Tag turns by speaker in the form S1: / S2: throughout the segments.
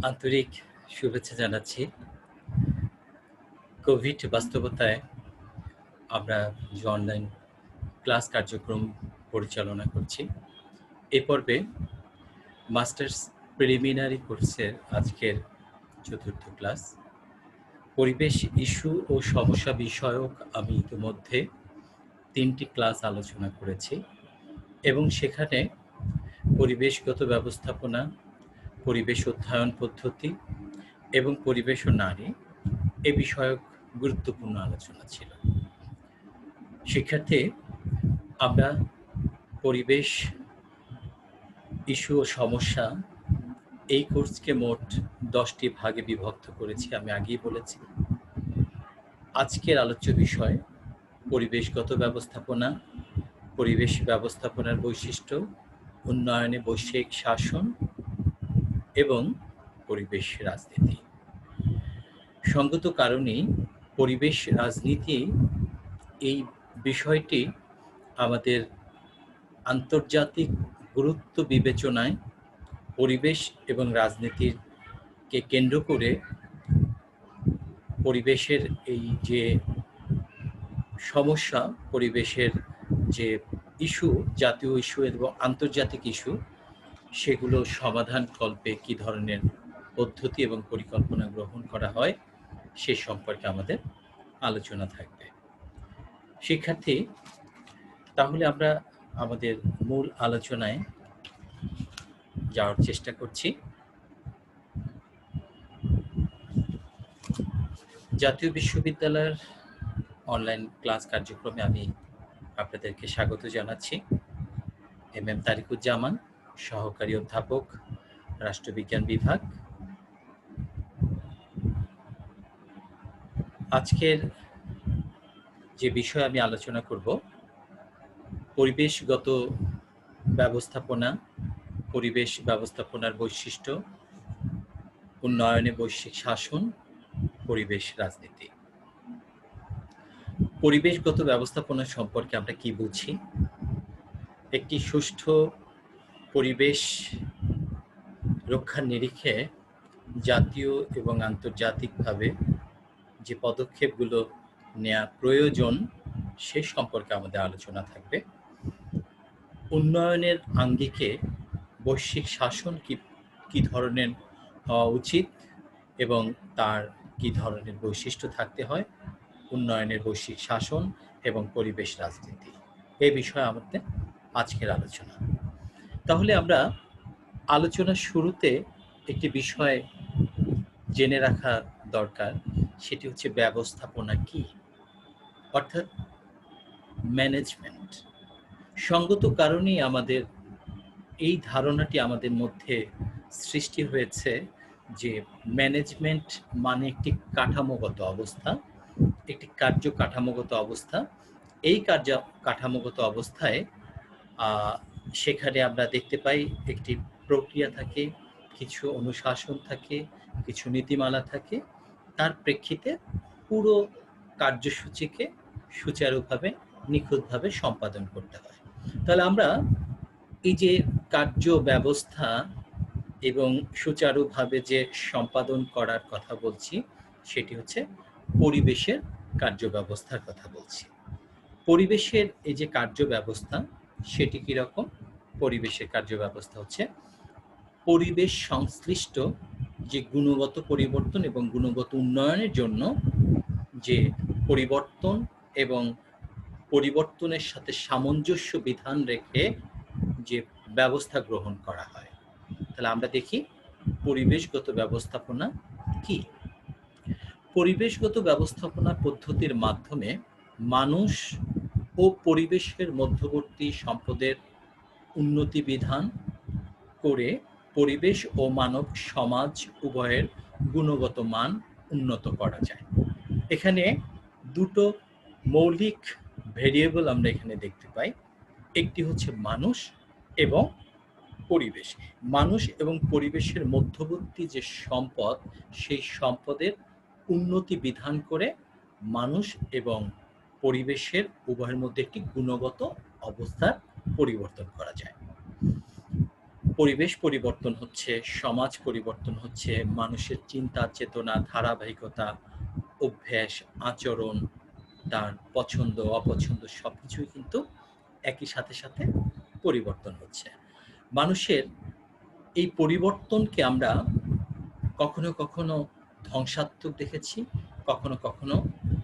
S1: আন্তরিক শুভেচ্ছা জানাচ্ছি। কোভিড বাস্তবতায় আমরা যে অনলাইন ক্লাস কার্যক্রম পরিচালনা করছি, এ পর্বে মাস্টার্স প্রিলিমিনারি কোর্সের আজকের চতুর্থ ক্লাস। পরিবেশ ইস্যু ও সমস্যা বিষয়ক আমি ইতিমধ্যে ৩টি ক্লাস আলোচনা করেছি এবং সেখানে পরিবেশগত ব্যবস্থাপনা, পরিবেশ অধ্যয়ন পদ্ধতি এবং পরিবেশ ও নারী এ বিষয়ক গুরুত্বপূর্ণ আলোচনা ছিল। শিক্ষার্থী, আমরা পরিবেশ ইস্যু ও সমস্যা এই কোর্সকে মোট 10টি ভাগে বিভক্ত করেছি, আমি আগেই বলেছি। আজকের আলোচ্য বিষয় পরিবেশগত ব্যবস্থাপনা, পরিবেশ ব্যবস্থাপনার বৈশিষ্ট্য, উন্নয়নে বৈশ্বিক শাসন এবং পরিবেশ রাজনীতি। সঙ্গত কারণেই পরিবেশ রাজনীতি এই বিষয়টি আমাদের আন্তর্জাতিক গুরুত্ব বিবেচনায় পরিবেশ এবং রাজনীতিকে কেন্দ্র করে পরিবেশের এই যে সমস্যা, পরিবেশের যে ইস্যু, জাতীয় ইস্যু এবং আন্তর্জাতিক ইস্যু, সেগুলো সমাধান কল্পে কী ধরনের পদ্ধতি এবং পরিকল্পনা গ্রহণ করা হয় সে সম্পর্কে আমাদের আলোচনা থাকবে। শিক্ষার্থী, তাহলে আমরা আমাদের মূল আলোচনায় যাওয়ার চেষ্টা করছি। জাতীয় বিশ্ববিদ্যালয়ের অনলাইন ক্লাস কার্যক্রমে আমি আপনাদেরকে স্বাগত জানাচ্ছি। এম তারিকুজ্জামান, সহকারী অধ্যাপক, রাষ্ট্রবিজ্ঞান বিভাগ। আজকের যে বিষয় আমি আলোচনা করব, পরিবেশগত ব্যবস্থাপনা, পরিবেশ ব্যবস্থাপনার বৈশিষ্ট্য, উন্নয়নে বৈশ্বিক শাসন, পরিবেশ রাজনীতি। পরিবেশগত ব্যবস্থাপনা সম্পর্কে আমরা কি বুঝি? একটি সুষ্ঠু পরিবেশ রক্ষার নিরিখে জাতীয় এবং আন্তর্জাতিকভাবে যে পদক্ষেপগুলো নেওয়া প্রয়োজন সে সম্পর্কে আমাদের আলোচনা থাকবে। উন্নয়নের আঙ্গিকে বৈশ্বিক শাসন কি ধরনের হওয়া উচিত এবং তার কি ধরনের বৈশিষ্ট্য থাকতে হয়, উন্নয়নের বৈশ্বিক শাসন এবং পরিবেশ রাজনীতি, এই বিষয়ে আমাদের আজকের আলোচনা। তাহলে আমরা আলোচনার শুরুতে একটি বিষয় জেনে রাখা দরকার, সেটি হচ্ছে ব্যবস্থাপনা কি, অর্থাৎ ম্যানেজমেন্ট। সঙ্গত কারণেই আমাদের এই ধারণাটি আমাদের মধ্যে সৃষ্টি হয়েছে যে ম্যানেজমেন্ট মানে একটি কাঠামোগত অবস্থা, একটি কার্য কাঠামোগত অবস্থা। এই কার্য কাঠামোগত অবস্থায় সেখানে আমরা দেখতে পাই একটি প্রক্রিয়া থাকে, কিছু অনুশাসন থাকে, কিছু নীতিমালা থাকে। তার প্রেক্ষিতে পুরো কার্যসূচিকে সুচারুভাবে, নিখুঁতভাবে সম্পাদন করতে হয়। তাহলে আমরা এই যে কার্য ব্যবস্থা এবং সুচারুভাবে যে সম্পাদন করার কথা বলছি, সেটি হচ্ছে পরিবেশের কার্য ব্যবস্থার কথা বলছি। পরিবেশের এই যে কার্য ব্যবস্থা, সেটি কিরকম? পরিবেশের কার্য ব্যবস্থা হচ্ছে পরিবেশ সংশ্লিষ্ট যে গুণগত পরিবর্তন এবং গুণগত উন্নয়নের জন্য যে পরিবর্তন এবং পরিবর্তনের সাথে সামঞ্জস্য বিধান রেখে যে ব্যবস্থা গ্রহণ করা হয়। তাহলে আমরা দেখি পরিবেশগত ব্যবস্থাপনা কি। পরিবেশগত ব্যবস্থাপনা পদ্ধতির মাধ্যমে মানুষ ও পরিবেশের মধ্যবর্তী সম্পদের উন্নতি বিধান করে পরিবেশ ও মানব সমাজ উভয়ের গুণগত মান উন্নত করা যায়। এখানে দুটো মৌলিক ভেরিয়েবল আমরা এখানে দেখতে পাই। একটি হচ্ছে মানুষ এবং পরিবেশ। মানুষ এবং পরিবেশের মধ্যবর্তী যে সম্পদ, সেই সম্পদের উন্নতি বিধান করে মানুষ এবং পরিবেশের উভয়ের মধ্যে একটি গুণগত অবস্থার পরিবর্তন করা যায়। পরিবেশ পরিবর্তন হচ্ছে, সমাজ পরিবর্তন হচ্ছে, মানুষের চিন্তা চেতনা ধারাবাহিকতা অভ্যাস আচরণ তার পছন্দ অপছন্দ সবকিছুই কিন্তু একই সাথে সাথে পরিবর্তন হচ্ছে। মানুষের এই পরিবর্তনকে আমরা কখনো কখনো ধ্বংসাত্মক দেখেছি, কখনো কখনো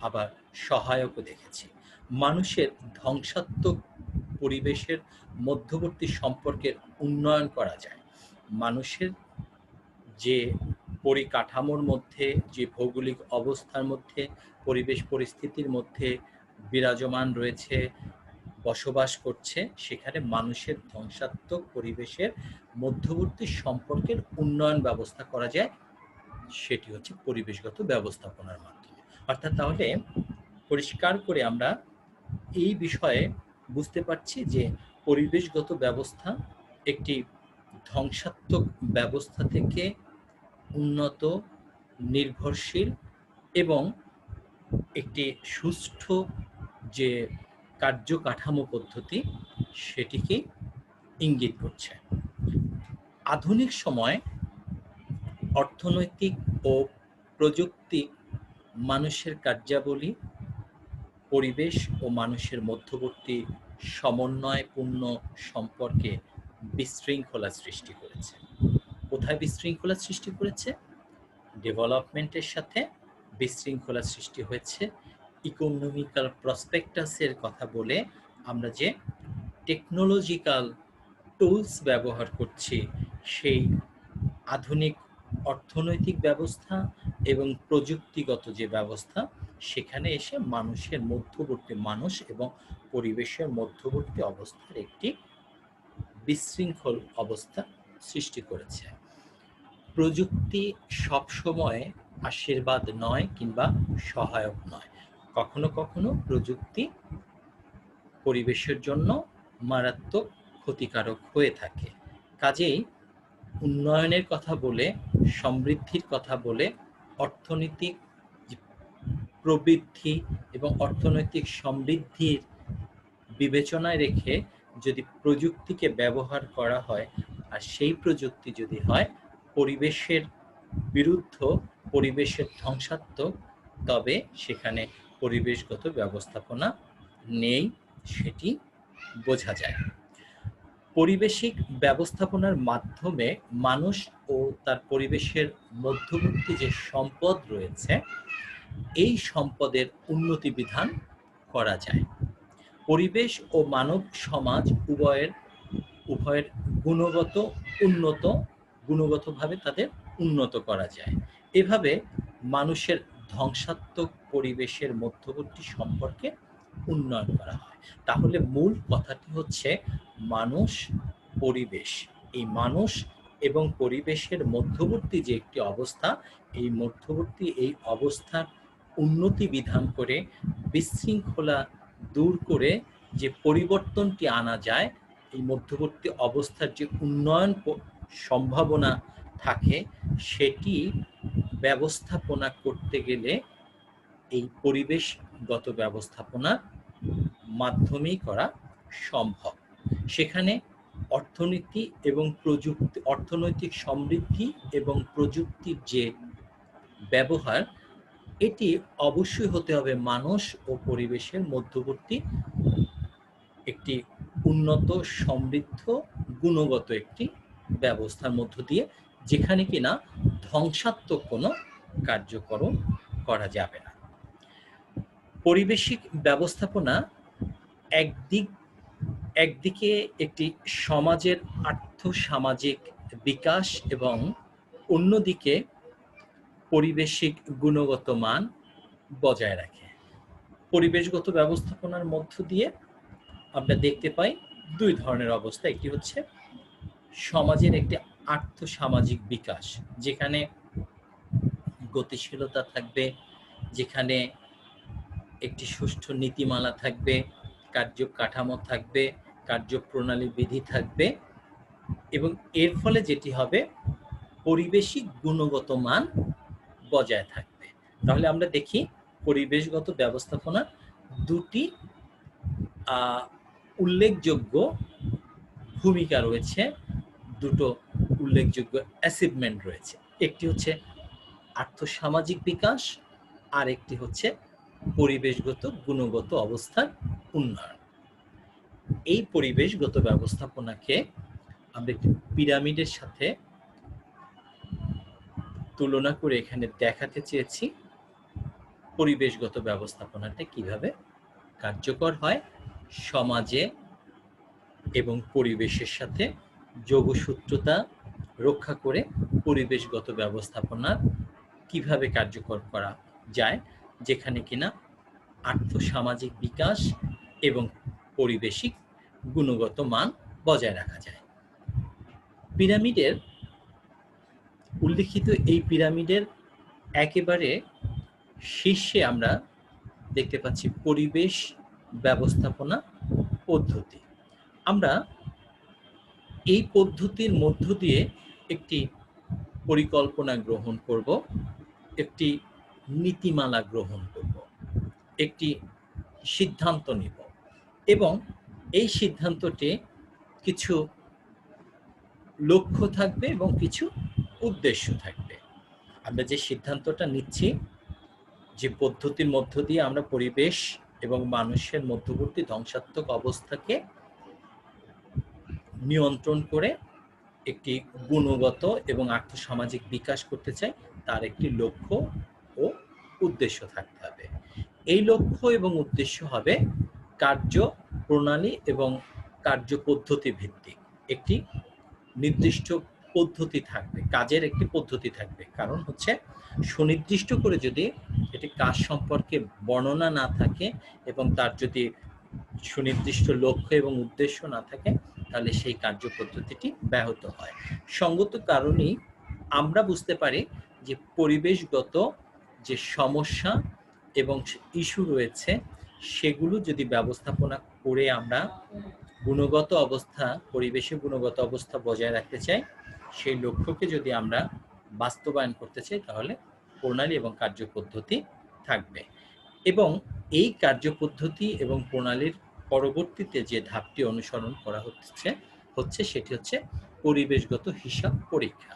S1: আবার সহায়কও দেখেছি। মানুষের ধ্বংসাত্মক পরিবেশের মধ্যবর্তী সম্পর্কের উন্নয়ন করা যায়। মানুষের যে পরিকাঠামোর মধ্যে, যে ভৌগোলিক অবস্থার মধ্যে, পরিবেশ পরিস্থিতির মধ্যে বিরাজমান রয়েছে, বসবাস করছে, সেখানে মানুষের ধ্বংসাত্মক পরিবেশের মধ্যবর্তী সম্পর্কের উন্নয়ন ব্যবস্থা করা যায়, সেটি হচ্ছে পরিবেশগত ব্যবস্থাপনার মাধ্যমে। অর্থাৎ তাহলে পরিষ্কার করে আমরা এই বিষয়ে বুঝতে পারছি যে পরিবেশগত ব্যবস্থা একটি ধ্বংসাত্মক ব্যবস্থা থেকে উন্নত, নির্ভরশীল এবং একটি সুষ্ঠু যে কার্যকাঠামো পদ্ধতি সেটিকে ইঙ্গিত করছে। আধুনিক সময় অর্থনৈতিক ও প্রযুক্তি মানুষের কার্যাবলী পরিবেশ ও মানুষের মধ্যবর্তী সমন্বয়পূর্ণ সম্পর্কে বিশৃঙ্খলা সৃষ্টি করেছে। কোথায় বিশৃঙ্খলা সৃষ্টি করেছে? ডেভেলপমেন্টের সাথে বিশৃঙ্খলা সৃষ্টি হয়েছে। ইকোনমিক্যাল প্রসপেক্টাসের কথা বলে আমরা যে টেকনোলজিক্যাল টুলস ব্যবহার করছি, সেই আধুনিক অর্থনৈতিক ব্যবস্থা এবং প্রযুক্তিগত যে ব্যবস্থা, সেখানে এসে মানুষের মধ্যবর্তী, মানুষ এবং পরিবেশের মধ্যবর্তী অবস্থার একটি বিশৃঙ্খল অবস্থা সৃষ্টি করেছে। প্রযুক্তি সবসময় আশীর্বাদ নয় কিংবা সহায়ক নয়। কখনো কখনো প্রযুক্তি পরিবেশের জন্য মারাত্মক ক্ষতিকারক হয়ে থাকে। কাজেই উন্নয়নের কথা বলে, সমৃদ্ধির কথা বলে, অর্থনৈতিক প্রবৃদ্ধি এবং অর্থনৈতিক সমৃদ্ধির বিবেচনায় রেখে যদি প্রযুক্তিকে ব্যবহার করা হয়, আর সেই প্রযুক্তি যদি হয় পরিবেশের বিরুদ্ধ, পরিবেশের ধ্বংসাত্মক, তবে সেখানে পরিবেশগত ব্যবস্থাপনা নেই, সেটি বোঝা যায়। পরিবেশিক ব্যবস্থাপনার মাধ্যমে মানুষ ও তার পরিবেশের মধ্যবর্তী যে সম্পদ রয়েছে, এই সম্পদের উন্নতি বিধান করা যায়। পরিবেশ ও মানব সমাজ উভয়ের গুণগতভাবে তাদের উন্নত করা যায়। এভাবে মানুষের ধ্বংসাত্মক পরিবেশের মধ্যবর্তী সম্পর্কে উন্নয়ন করা হয়। তাহলে মূল কথাটি হচ্ছে মানুষ, পরিবেশ। এই মানুষ এবং পরিবেশের মধ্যবর্তী যে একটি অবস্থা, এই অবস্থার উন্নতি বিধান করে, বিশৃঙ্খলা দূর করে যে পরিবর্তনটি আনা যায়, এই মধ্যবর্তী অবস্থার যে উন্নয়ন সম্ভাবনা থাকে, সেটি ব্যবস্থাপনা করতে গেলে এই পরিবেশগত ব্যবস্থাপনার মাধ্যমেই করা সম্ভব। সেখানে অর্থনীতি এবং প্রযুক্তি, অর্থনৈতিক সমৃদ্ধি এবং প্রযুক্তির যে ব্যবহার, এটি অবশ্যই হতে হবে মানুষ ও পরিবেশের মধ্যবর্তী একটি উন্নত, সমৃদ্ধ, গুণগত একটি ব্যবস্থার মধ্য দিয়ে, যেখানে কিনা ধ্বংসাত্মক কোনো কার্যক্রম করা যাবে না। পরিবেশিক ব্যবস্থাপনা একদিকে একটি সমাজের আর্থ-সামাজিক বিকাশ এবং অন্যদিকে পরিবেশিক গুণগত মান বজায় রাখে। পরিবেশগত ব্যবস্থাপনার মধ্য দিয়ে আমরা দেখতে পাই দুই ধরনের অবস্থা। একটি হচ্ছে সমাজের একটি আর্থ-সামাজিক বিকাশ, যেখানে গতিশীলতা থাকবে, যেখানে একটি সুষ্ঠু নীতিমালা থাকবে, কার্যকাঠামো থাকবে, কার্যপ্রণালী বিধি থাকবে, এবং এর ফলে যেটি হবে পরিবেশিক গুণগত মান বজায় থাকবে। তাহলে আমরা দেখি পরিবেশগত ব্যবস্থাপনার দুটি উল্লেখযোগ্য ভূমিকা রয়েছে, দুটো উল্লেখযোগ্য অ্যাচিভমেন্ট রয়েছে। একটি হচ্ছে আর্থসামাজিক বিকাশ, আর একটি হচ্ছে পরিবেশগত গুণগত অবস্থার উন্নয়ন। এই পরিবেশগত ব্যবস্থাপনাকে আমরা একটি পিরামিডের সাথে তুলনা করে এখানে দেখাতে চেয়েছি পরিবেশগত ব্যবস্থাপনাটা কিভাবে কার্যকর হয়, সমাজে এবং পরিবেশের সাথে যোগসূত্রতা রক্ষা করে পরিবেশগত ব্যবস্থাপনা কিভাবে কার্যকর করা যায়, যেখানে কিনা আর্থসামাজিক বিকাশ এবং পরিবেশিক গুণগত মান বজায় রাখা যায়। পিরামিডের উল্লিখিত এই পিরামিডের একেবারে শীর্ষে আমরা দেখতে পাচ্ছি পরিবেশ ব্যবস্থাপনা পদ্ধতি। আমরা এই পদ্ধতির মধ্য দিয়ে একটি পরিকল্পনা গ্রহণ করব, একটি নীতিমালা গ্রহণ করব, একটি সিদ্ধান্ত নিব, এবং এই সিদ্ধান্তটি কিছু লক্ষ্য থাকবে এবং কিছু উদ্দেশ্য থাকবে। আমরা যে সিদ্ধান্তটা নিচ্ছি, যে পদ্ধতির মধ্য দিয়ে আমরা পরিবেশ এবং মানুষের মধ্যবর্তী ধ্বংসাত্মক অবস্থাকে নিয়ন্ত্রণ করে একটি গুণগত এবং আর্থসামাজিক বিকাশ করতে চাই, তার একটি লক্ষ্য ও উদ্দেশ্য থাকতে হবে। এই লক্ষ্য এবং উদ্দেশ্য হবে কার্য প্রণালী এবং কার্য পদ্ধতি ভিত্তিক। একটি নির্দিষ্ট পদ্ধতি থাকবে, কাজের একটি পদ্ধতি থাকবে। কারণ হচ্ছে সুনির্দিষ্ট করে যদি এটি কাজ সম্পর্কে বর্ণনা না থাকে এবং তার যদি সুনির্দিষ্ট লক্ষ্য এবং উদ্দেশ্য না থাকে, তাহলে সেই কার্য পদ্ধতিটি ব্যাহত হয়। সঙ্গত কারণেই আমরা বুঝতে পারি যে পরিবেশগত যে সমস্যা এবং ইস্যু রয়েছে, সেগুলো যদি ব্যবস্থাপনা করে আমরা গুণগত অবস্থা, পরিবেশের গুণগত অবস্থা বজায় রাখতে চাই, সেই লক্ষ্যকে যদি আমরা বাস্তবায়ন করতে চাই, তাহলে প্রণালী এবং কার্যপদ্ধতি থাকবে। এবং এই কার্যপদ্ধতি এবং প্রণালীর পরবর্তীতে যে ধাপটি অনুসরণ করা হচ্ছে সেটি হচ্ছে পরিবেশগত হিসাব পরীক্ষা।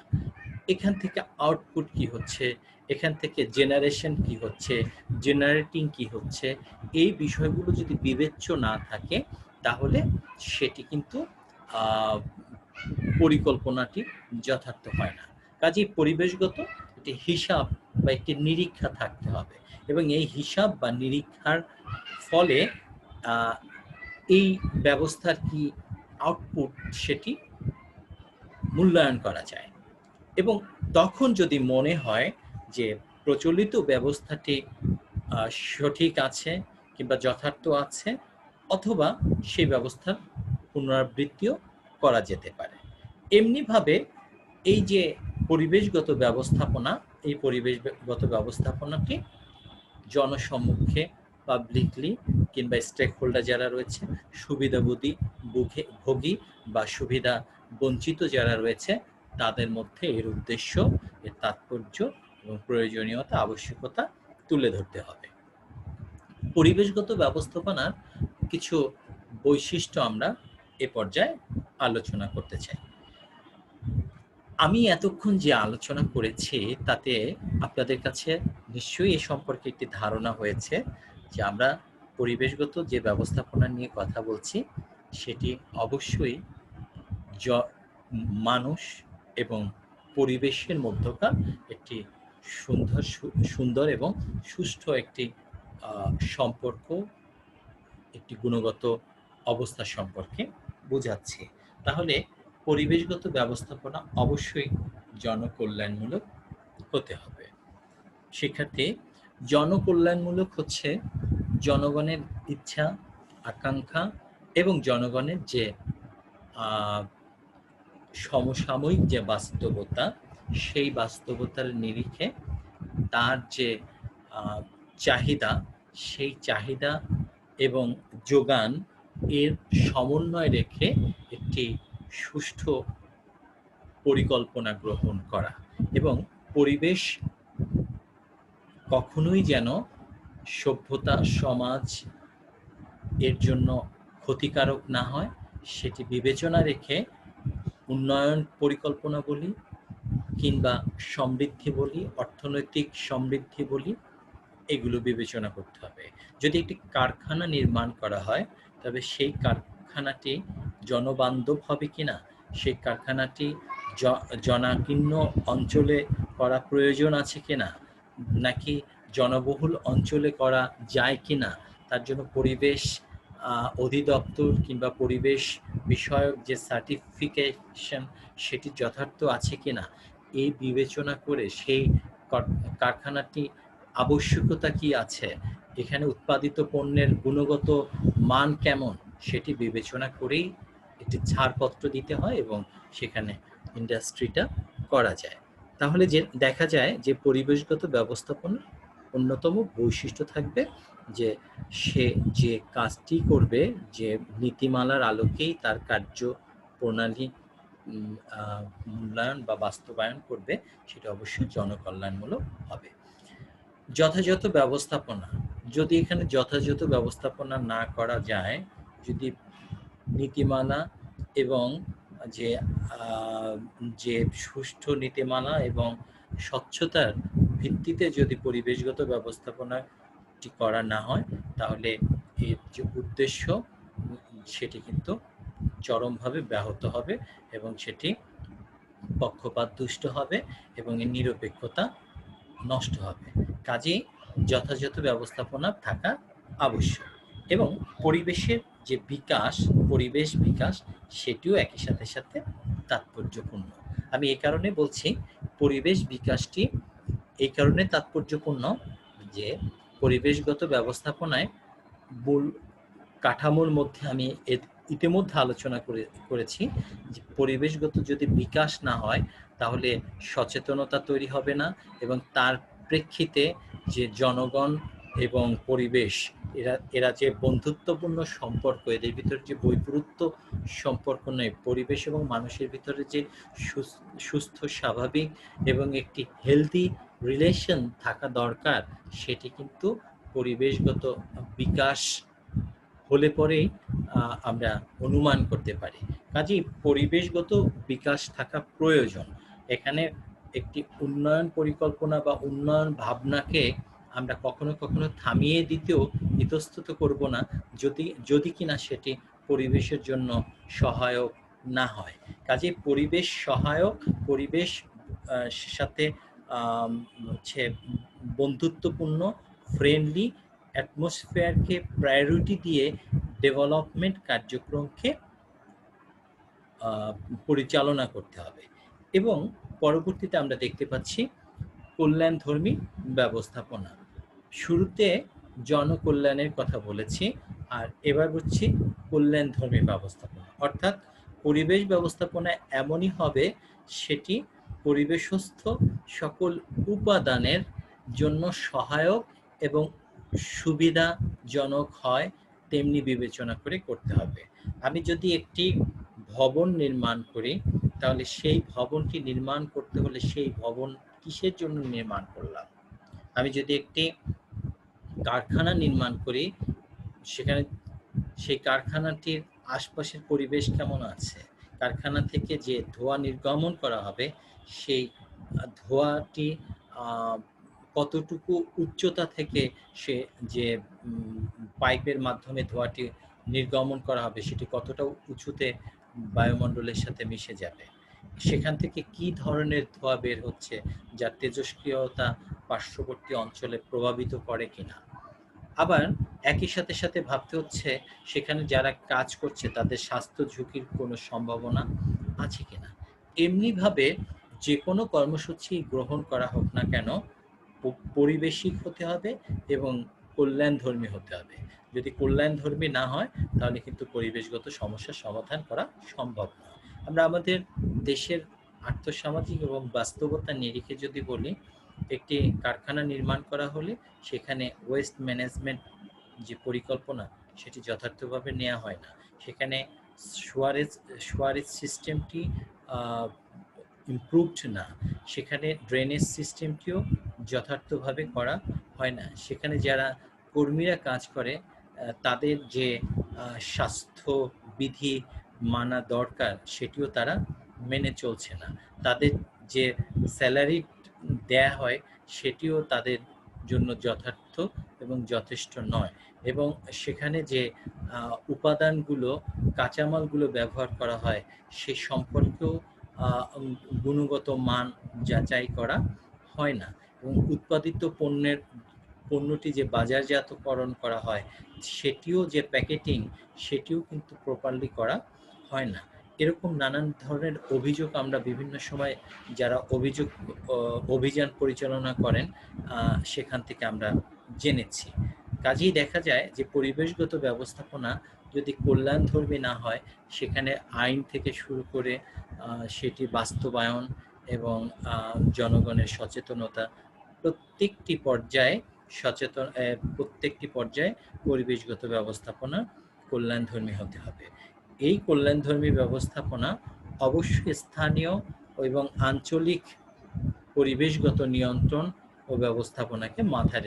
S1: এখান থেকে আউটপুট কি হচ্ছে, এখান থেকে জেনারেশন কি হচ্ছে, জেনারেটিং কি হচ্ছে, এই বিষয়গুলো যদি বিবেচ্য না থাকে, তাহলে সেটি কিন্তু পরিকল্পনাটি যথার্থ হয় না। কাজেই পরিবেশগত একটি হিসাব বা একটি নিরীক্ষা থাকতে হবে, এবং এই হিসাব বা নিরীক্ষার ফলে এই ব্যবস্থার কি আউটপুট সেটি মূল্যায়ন করা যায়। এবং তখন যদি মনে হয় যে প্রচলিত ব্যবস্থাটি সঠিক আছে কিংবা যথার্থ আছে, অথবা সেই ব্যবস্থার পুনরাবৃত্তিও করা যেতে পারে। এমনিভাবে এই যে পরিবেশগত ব্যবস্থাপনা, এই পরিবেশগত ব্যবস্থাপনাটি জনসম্মুখে পাবলিকলি কিংবা স্টেক হোল্ডার যারা রয়েছে, সুবিধাভোগী বা সুবিধা বঞ্চিত যারা রয়েছে, তাদের মধ্যে এর উদ্দেশ্য, এর তাৎপর্য এবং প্রয়োজনীয়তা, আবশ্যকতা তুলে ধরতে হবে। পরিবেশগত ব্যবস্থাপনার কিছু বৈশিষ্ট্য আমরা এ পর্যায়ে আলোচনা করতে চাই। আমি এতক্ষণ যে আলোচনা করেছি তাতে আপনাদের কাছে নিশ্চয়ই এ সম্পর্কে একটি ধারণা হয়েছে যে আমরা পরিবেশগত যে ব্যবস্থাপনা নিয়ে কথা বলছি, সেটি অবশ্যই মানুষ এবং পরিবেশের মধ্যকার একটি সুন্দর এবং সুষ্ঠু একটি সম্পর্ক, একটি গুণগত অবস্থা সম্পর্কে বোঝাচ্ছে। তাহলে পরিবেশগত ব্যবস্থাপনা অবশ্যই জনকল্যাণমূলক হতে হবে। শিক্ষার্থী, জনকল্যাণমূলক হচ্ছে জনগণের ইচ্ছা, আকাঙ্ক্ষা এবং জনগণের যে সমসাময়িক যে বাস্তবতা, সেই বাস্তবতার নিরিখে তার যে চাহিদা, সেই চাহিদা এবং যোগান এর সমন্বয় রেখে একটি সুষ্ঠু পরিকল্পনা গ্রহণ করা, এবং পরিবেশ কখনোই যেন সভ্যতা, সমাজ এর জন্য ক্ষতিকারক না হয়, সেটি বিবেচনা রেখে উন্নয়ন পরিকল্পনা বলি কিংবা সমৃদ্ধি বলি, অর্থনৈতিক সমৃদ্ধি বলি, এগুলো বিবেচনা করতে হবে। যদি একটি কারখানা নির্মাণ করা হয়, তবে সেই কারখানাটি জনবান্ধব হবে কিনা, সেই কারখানাটি জনাকীর্ণ অঞ্চলে করা প্রয়োজন আছে কিনা, নাকি জনবহুল অঞ্চলে করা যায় কিনা, তার জন্য পরিবেশ অধিদপ্তর কিংবা পরিবেশ বিষয়ক যে সার্টিফিকেশন সেটি যথার্থ আছে কিনা, এই বিবেচনা করে সেই কারখানাটি আবশ্যকতা কি আছে, এখানে উৎপাদিত পণ্যের গুণগত মান কেমন, সেটি বিবেচনা করেই একটি ছাড়পত্র দিতে হয় এবং সেখানে ইন্ডাস্ট্রিটা করা যায়। তাহলে যে দেখা যায় যে পরিবেশগত ব্যবস্থাপনার অন্যতম বৈশিষ্ট্য থাকবে যে সে যে কাজটি করবে, যে নীতিমালার আলোকেই তার কার্য প্রণালী মূল্যায়ন বা বাস্তবায়ন করবে, সেটা অবশ্যই জনকল্যাণমূলক হবে। যথাযথ ব্যবস্থাপনা, যদি এখানে যথাযথ ব্যবস্থাপনা না করা যায়, যদি নীতিমালা এবং যে যে সুষ্ঠু নীতিমালা এবং স্বচ্ছতার ভিত্তিতে যদি পরিবেশগত ব্যবস্থাপনাটি করা না হয়, তাহলে এর যে উদ্দেশ্য সেটি কিন্তু চরমভাবে ব্যাহত হবে এবং সেটি পক্ষপাতদুষ্ট হবে এবং এর নিরপেক্ষতা নষ্ট হবে। কাজেই যথাযথ ব্যবস্থাপনা থাকা আবশ্যক এবং পরিবেশের যে বিকাশ, পরিবেশ বিকাশ, সেটিও একই সাথে সাথে তাৎপর্যপূর্ণ। আমি এই কারণে বলছি পরিবেশ বিকাশটি এই কারণে তাৎপর্যপূর্ণ যে পরিবেশগত ব্যবস্থাপনায় মূল কাঠামোর মধ্যে আমি ইতিমধ্যে আলোচনা করেছি যে পরিবেশগত যদি বিকাশ না হয়, তাহলে সচেতনতা তৈরি হবে না এবং তার প্রেক্ষিতে যে জনগণ এবং পরিবেশ এরা যে বন্ধুত্বপূর্ণ সম্পর্ক, এদের ভিতরে যে বৈপরীত্য সম্পর্ক নয়, পরিবেশ এবং মানুষের ভিতরে যে সুস্থ স্বাভাবিক এবং একটি হেলদি রিলেশন থাকা দরকার, সেটি কিন্তু পরিবেশগত বিকাশ হলে পরেই আমরা অনুমান করতে পারি। কাজেই পরিবেশগত বিকাশ থাকা প্রয়োজন। এখানে একটি উন্নয়ন পরিকল্পনা বা উন্নয়ন ভাবনাকে আমরা কখনো কখনো থামিয়ে দিতেও ইতস্তত করব না, যদি কিনা সেটি পরিবেশের জন্য সহায়ক না হয়। কাজেই পরিবেশ সহায়ক, পরিবেশ সাথে হচ্ছে বন্ধুত্বপূর্ণ, ফ্রেন্ডলি অ্যাটমসফিয়ারকে প্রায়োরিটি দিয়ে ডেভেলপমেন্ট কার্যক্রমকে পরিচালনা করতে হবে। এবং পরবর্তীতে আমরা দেখতে পাচ্ছি কল্যাণধর্মী ব্যবস্থাপনা। শুরুতে জনকল্যাণের কথা বলেছি, আর এবার হচ্ছে কল্যাণধর্মী ব্যবস্থাপনা, অর্থাৎ পরিবেশ ব্যবস্থাপনা এমনই হবে সেটি পরিবেশস্থ সকল উপাদানের জন্য সহায়ক এবং সুবিধাজনক হয় তেমনি বিবেচনা করে করতে হবে। আমি যদি একটি ভবন নির্মাণ করি, তাহলে সেই ভবনটি নির্মাণ করতে হলে সেই ভবন কিসের জন্য নির্মাণ করলাম। আমি যদি একটি কারখানা নির্মাণ করি, সেখানে সেই কারখানাটির আশপাশের পরিবেশ কেমন আছে, কারখানা থেকে যে ধোঁয়া নির্গমন করা হবে সেই ধোঁয়াটি কতটুকু উচ্চতা থেকে সে যে পাইপের মাধ্যমে ধোঁয়াটি নির্গমন করা হবে সেটি কতটা উঁচুতে বায়ুমণ্ডলের সাথে মিশে যাবে, সেখান থেকে কি ধরনের ধোঁয়া বের হচ্ছে যার তেজস্ক্রিয়তা পার্শ্ববর্তী অঞ্চলে প্রভাবিত করে কিনা। আবার একই সাথে সাথে ভাবতে হচ্ছে সেখানে যারা কাজ করছে তাদের স্বাস্থ্য ঝুঁকির কোনো সম্ভাবনা আছে কিনা। এমনিভাবে যে কোনো কর্মসূচি গ্রহণ করা হোক না কেন, পরিবেশিক হতে হবে এবং কল্যাণধর্মী হতে হবে। যদি কল্যাণধর্মী না হয়, তাহলে কিন্তু পরিবেশগত সমস্যার সমাধান করা সম্ভব নয়। আমরা আমাদের দেশের আর্থসামাজিক এবং বাস্তবতার নিরিখে যদি বলি, একটি কারখানা নির্মাণ করা হলে সেখানে ওয়েস্ট ম্যানেজমেন্ট যে পরিকল্পনা সেটি যথার্থভাবে নেওয়া হয় না। সেখানে সোয়ারেজ সিস্টেমটি ইমপ্রুভড না, সেখানে ড্রেনেজ সিস্টেমটিও যথার্থভাবে করা হয় না। সেখানে যারা কর্মীরা কাজ করে তাদের যে স্বাস্থ্যবিধি মানা দরকার সেটিও তারা মেনে চলছে না। তাদের যে স্যালারি দেয়া হয় সেটিও তাদের জন্য যথার্থ এবং যথেষ্ট নয়, এবং সেখানে যে উপাদানগুলো, কাঁচামালগুলো ব্যবহার করা হয় সে সম্পর্কেও গুণগত মান যাচাই করা হয় না, এবং উৎপাদিত পণ্যটি যে বাজারজাতকরণ করা হয় সেটিও যে প্যাকেটিং সেটিও কিন্তু প্রপারলি করা হয় না। এরকম নানান ধরনের অভিযোগ আমরা বিভিন্ন সময় যারা অভিযান পরিচালনা করেন সেখান থেকে আমরা জেনেছি। কাজেই দেখা যায় যে পরিবেশগত ব্যবস্থাপনা যদি কল্যাণধর্মী না হয়, সেখানে আইন থেকে শুরু করে সেটি বাস্তবায়ন এবং জনগণের সচেতনতা প্রত্যেকটি পর্যায়ে প্রত্যেকটি পর্যায়ে পরিবেশগত ব্যবস্থাপনা কল্যাণধর্মী হতে হবে। এই কল্যাণধর্মী ব্যবস্থাপনা অবশ্যই স্থানীয় এবং আঞ্চলিক পরিবেশগত নিয়ন্ত্রণ ও ব্যবস্থাপনাকে মাথায়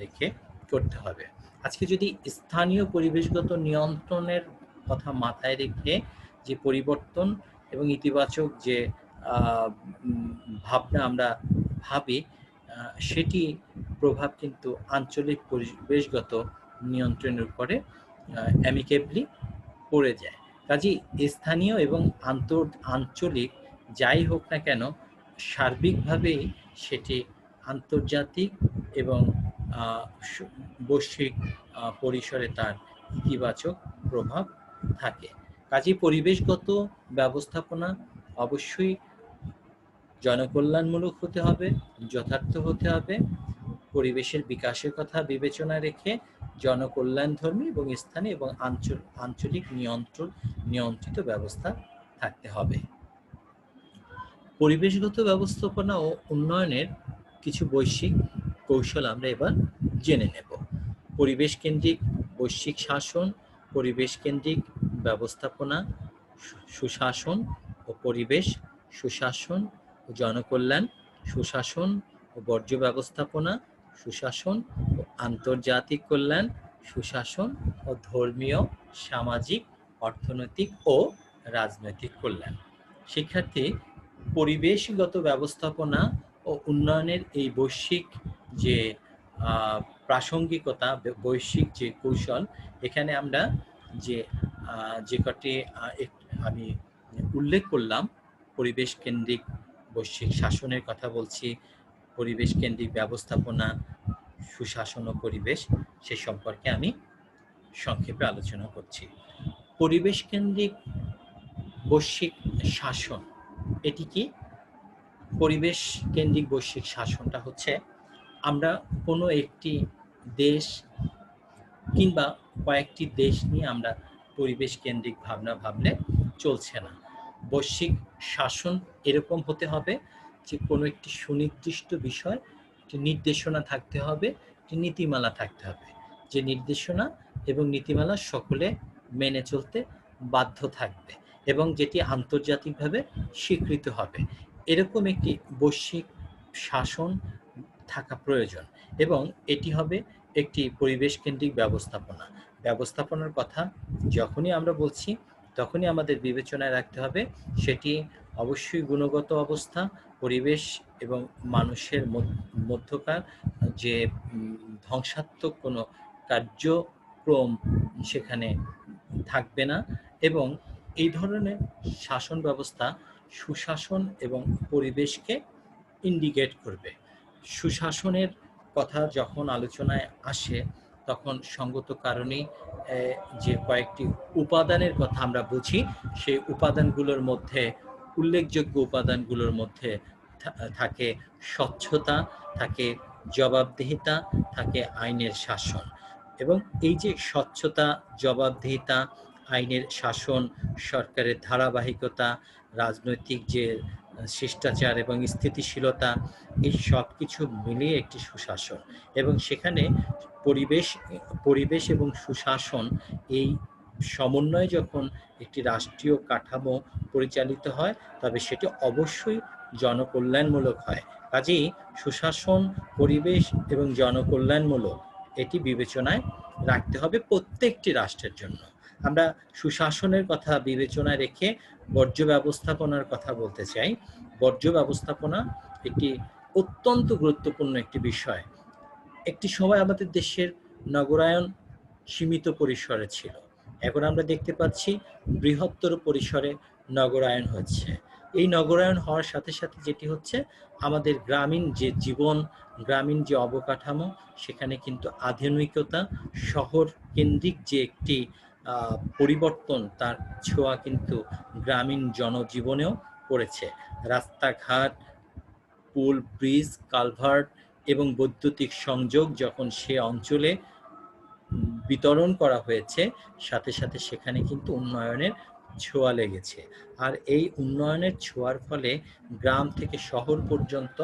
S1: রেখে করতে হবে। আজকে যদি স্থানীয় পরিবেশগত নিয়ন্ত্রণের কথা মাথায় রেখে যে পরিবর্তন এবং ইতিবাচক যে ভাবনা আমরা ভাবি, সেটি প্রভাব কিন্তু আঞ্চলিক পরিবেশগত নিয়ন্ত্রণের উপরে অ্যামিকেবলি পড়ে যায়। কাজেই স্থানীয় এবং আঞ্চলিক যাই হোক না কেন, সার্বিকভাবেই সেটি আন্তর্জাতিক এবং বৈশ্বিক পরিসরে তার ইতিবাচক প্রভাব থাকে। কাজেই পরিবেশগত ব্যবস্থাপনা অবশ্যই জনকল্যাণমূলক হতে হবে, যথার্থ হতে হবে, পরিবেশের বিকাশের কথা বিবেচনা রেখে জনকল্যাণধর্মী এবং স্থানীয় এবং আঞ্চলিক নিয়ন্ত্রিত ব্যবস্থা থাকতে হবে। পরিবেশগত ব্যবস্থাপনা ও উন্নয়নের কিছু বৈশ্বিক কৌশল আমরা এবার জেনে নেব। পরিবেশ কেন্দ্রিক বৈশ্বিক শাসন, পরিবেশ কেন্দ্রিক ব্যবস্থাপনা, সুশাসন ও পরিবেশ, সুশাসন ও জনকল্যাণ, সুশাসন ও বর্জ্য ব্যবস্থাপনা, সুশাসন ও আন্তর্জাতিক কল্যাণ, সুশাসন ও ধর্মীয়, সামাজিক, অর্থনৈতিক ও রাজনৈতিক কল্যাণ। শিক্ষার্থী, পরিবেশগত ব্যবস্থাপনা ও উন্নয়নের এই বৈশ্বিক যে প্রাসঙ্গিকতা, বৈশ্বিক যে কৌশল, এখানে আমরা যে কটি আমি উল্লেখ করলাম, পরিবেশ কেন্দ্রিক বৈশ্বিক শাসনের কথা বলছি, পরিবেশ কেন্দ্রিক ব্যবস্থাপনা, সুশাসন ও পরিবেশ, সে সম্পর্কে আমি সংক্ষেপে আলোচনা করছি। পরিবেশ কেন্দ্রিক বৈশ্বিক শাসন এটি কি? পরিবেশ কেন্দ্রিক বৈশ্বিক শাসনটা হচ্ছে আমরা কোনো একটি দেশ কিংবা কয়েকটি দেশ নিয়ে আমরা পরিবেশ কেন্দ্রিক ভাবনা ভাবলে চলছে না। বৈশ্বিক শাসন এরকম হতে হবে যে কোনো একটি সুনির্দিষ্ট বিষয়, একটি নির্দেশনা থাকতে হবে, একটি নীতিমালা থাকতে হবে, যে নির্দেশনা এবং নীতিমালা সকলে মেনে চলতে বাধ্য থাকবে এবং যেটি আন্তর্জাতিকভাবে স্বীকৃত হবে। এরকম একটি বৈশ্বিক শাসন থাকা প্রয়োজন, এবং এটি হবে একটি পরিবেশ কেন্দ্রিক ব্যবস্থাপনার কথা যখনই আমরা বলছি তখনই আমাদের বিবেচনায় রাখতে হবে সেটি অবশ্যই গুণগত অবস্থা, পরিবেশ এবং মানুষের মধ্যকার যে ধ্বংসাত্মক কোনো কার্যক্রম সেখানে থাকবে না, এবং এই ধরনের শাসন ব্যবস্থা সুশাসন এবং পরিবেশকে ইন্ডিকেট করবে। সুশাসনের কথা যখন আলোচনায় আসে তখন সঙ্গত কারণেই যে কয়েকটি উপাদানের কথা আমরা বুঝি, সেই উপাদানগুলোর মধ্যে উল্লেখযোগ্য উপাদানগুলোর মধ্যে থাকে স্বচ্ছতা, থাকে জবাবদিহিতা, থাকে আইনের শাসন। এবং এই যে স্বচ্ছতা, জবাবদিহিতা, আইনের শাসন, সরকারের ধারাবাহিকতা, রাজনৈতিক যে শিষ্টাচার এবং স্থিতিশীলতা, এই সব কিছু মিলিয়ে একটি সুশাসন, এবং সেখানে পরিবেশ এবং সুশাসন এই সমন্বয়ে যখন একটি রাষ্ট্রীয় কাঠামো পরিচালিত হয় তবে সেটি অবশ্যই জনকল্যাণমূলক হয়। কাজেই সুশাসন, পরিবেশ এবং জনকল্যাণমূলক এটি বিবেচনায় রাখতে হবে প্রত্যেকটি রাষ্ট্রের জন্য। আমরা সুশাসনের কথা বিবেচনায় রেখে বর্জ্য ব্যবস্থাপনার কথা বলতে চাই। বর্জ্য ব্যবস্থাপনা একটি অত্যন্ত গুরুত্বপূর্ণ একটি বিষয়। একটি সময় আমাদের দেশের নগরায়ন সীমিত পরিসরে ছিল, এখন আমরা দেখতে পাচ্ছি বৃহত্তর পরিসরে নগরায়ন হচ্ছে। এই নগরায়ন হওয়ার সাথে সাথে যেটি হচ্ছে, আমাদের গ্রামীণ যে জীবন, গ্রামীণ যে অবকাঠামো, সেখানে কিন্তু আধুনিকতা, শহর কেন্দ্রিক যে একটি পরিবর্তন, তার ছোঁয়া কিন্তু গ্রামীণ জনজীবনেও পড়েছে। রাস্তাঘাট, পুল, ব্রিজ, কালভার্ট এবং বৈদ্যুতিক সংযোগ যখন সে অঞ্চলে বিতরণ করা হয়েছে, সাথে সাথে সেখানে কিন্তু উন্নয়নের ছোঁয়া লেগেছে। আর এই উন্নয়নের ছোঁয়ার ফলে গ্রাম থেকে শহর পর্যন্ত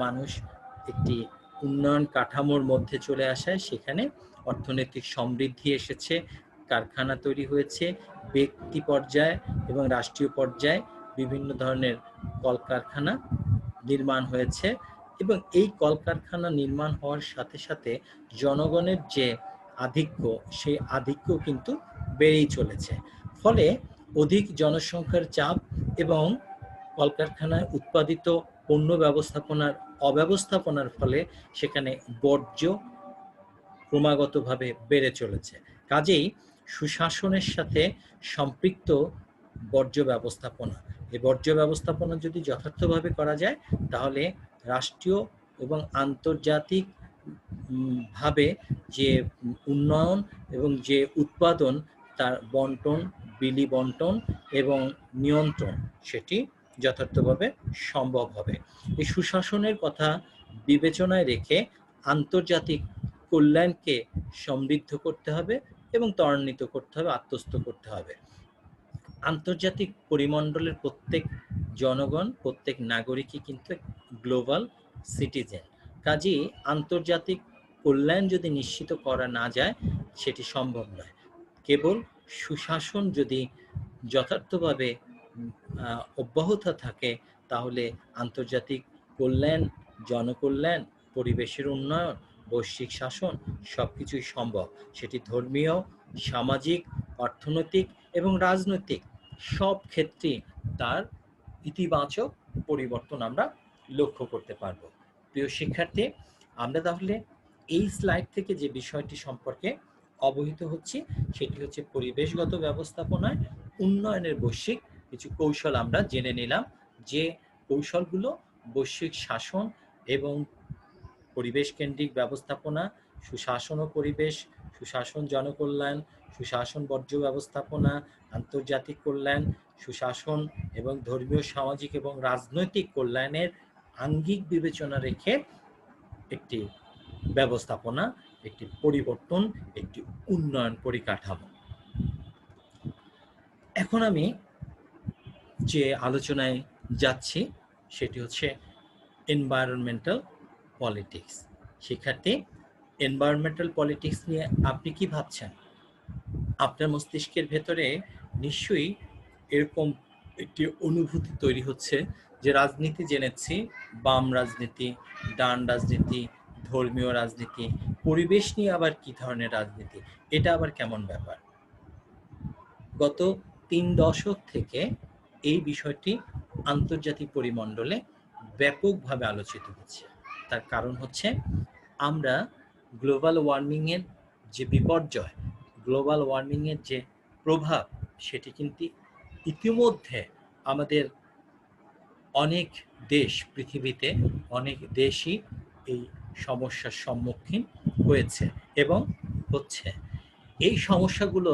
S1: মানুষ একটি উন্নয়ন কাঠামোর মধ্যে চলে আসায় সেখানে অর্থনৈতিক সমৃদ্ধি এসেছে, কারখানা তৈরি হয়েছে, ব্যক্তি পর্যায়ে এবং রাষ্ট্রীয় পর্যায়ে বিভিন্ন ধরনের কলকারখানা নির্মাণ হয়েছে। এবং এই কলকারখানা নির্মাণ হওয়ার সাথে সাথে জনগণের যে আধিক্য, সেই আধিক্য কিন্তু বেড়েই চলেছে। ফলে অধিক জনসংখ্যার চাপ এবং কলকারখানায় উৎপাদিত পণ্য ব্যবস্থাপনার অব্যবস্থাপনার ফলে সেখানে বর্জ্য ক্রমাগতভাবে বেড়ে চলেছে। কাজেই সুশাসনের সাথে সম্পৃক্ত বর্জ্য ব্যবস্থাপনা, এই বর্জ্য ব্যবস্থাপনা যদি যথার্থভাবে করা যায়, তাহলে রাষ্ট্রীয় এবং আন্তর্জাতিক ভাবে যে উন্নয়ন এবং যে উৎপাদন, তার বন্টন, বিলি বন্টন এবং নিয়ন্ত্রণ, সেটি যথার্থভাবে সম্ভব হবে। এই সুশাসনের কথা বিবেচনায় রেখে আন্তর্জাতিক কল্যাণকে সমৃদ্ধ করতে হবে এবং ত্বরান্বিত করতে হবে, আত্মস্থ করতে হবে। আন্তর্জাতিক পরিমণ্ডলের প্রত্যেক জনগণ, প্রত্যেক নাগরিকই কিন্তু গ্লোবাল সিটিজেন। কাজেই আন্তর্জাতিক কল্যাণ যদি নিশ্চিত করা না যায়, সেটি সম্ভব নয়। কেবল সুশাসন যদি যথার্থভাবে অব্যাহত থাকে, তাহলে আন্তর্জাতিক কল্যাণ, জনকল্যাণ, পরিবেশের উন্নয়ন, বৈশ্বিক শাসন সব কিছুই সম্ভব। সেটি ধর্মীয়, সামাজিক, অর্থনৈতিক এবং রাজনৈতিক সব ক্ষেত্রেই তার ইতিবাচক পরিবর্তন আমরা লক্ষ্য করতে পারব। প্রিয় শিক্ষার্থী, আমরা তাহলে এই স্লাইড থেকে যে বিষয়টি সম্পর্কে অবহিত হচ্ছি, সেটি হচ্ছে পরিবেশগত ব্যবস্থাপনায় উন্নয়নের বৈশ্বিক কিছু কৌশল আমরা জেনে নিলাম, যে কৌশলগুলো বৈশ্বিক শাসন এবং পরিবেশ কেন্দ্রিক ব্যবস্থাপনা, সুশাসন ও পরিবেশ, সুশাসন জনকল্যাণ, সুশাসন বর্জ্য ব্যবস্থাপনা, আন্তর্জাতিক কল্যাণ, সুশাসন এবং ধর্মীয়, সামাজিক এবং রাজনৈতিক কল্যাণের আঙ্গিক বিবেচনা রেখে একটি ব্যবস্থাপনা, একটি পরিবর্তন, একটি উন্নয়ন পরিকাঠামো। এখন আমি যে আলোচনায় যাচ্ছি সেটি হচ্ছে এনভায়রনমেন্টাল পলিটিক্স। শিক্ষার্থী, এনভায়রনমেন্টাল পলিটিক্স নিয়ে আপনি কি ভাবছেন? আপনার মস্তিষ্কের ভেতরে নিশ্চয়ই এরকম একটি অনুভূতি তৈরি হচ্ছে যে রাজনীতি জেনেছি, বাম রাজনীতি, ডান রাজনীতি, ধর্মীয় রাজনীতি, পরিবেশ নিয়ে আবার কি ধরনের রাজনীতি, এটা আবার কেমন ব্যাপার? গত 3 দশক থেকে এই বিষয়টি আন্তর্জাতিক পরিমণ্ডলে ব্যাপকভাবে আলোচিত হচ্ছে। তার কারণ হচ্ছে, আমরা গ্লোবাল ওয়ার্মিংয়ের যে বিপর্যয়, গ্লোবাল ওয়ার্মিংয়ের যে প্রভাব, সেটি কিন্তু ইতিমধ্যে আমাদের অনেক দেশ, পৃথিবীতে অনেক দেশই এই সমস্যার সম্মুখীন হয়েছে এবং হচ্ছে। এই সমস্যাগুলো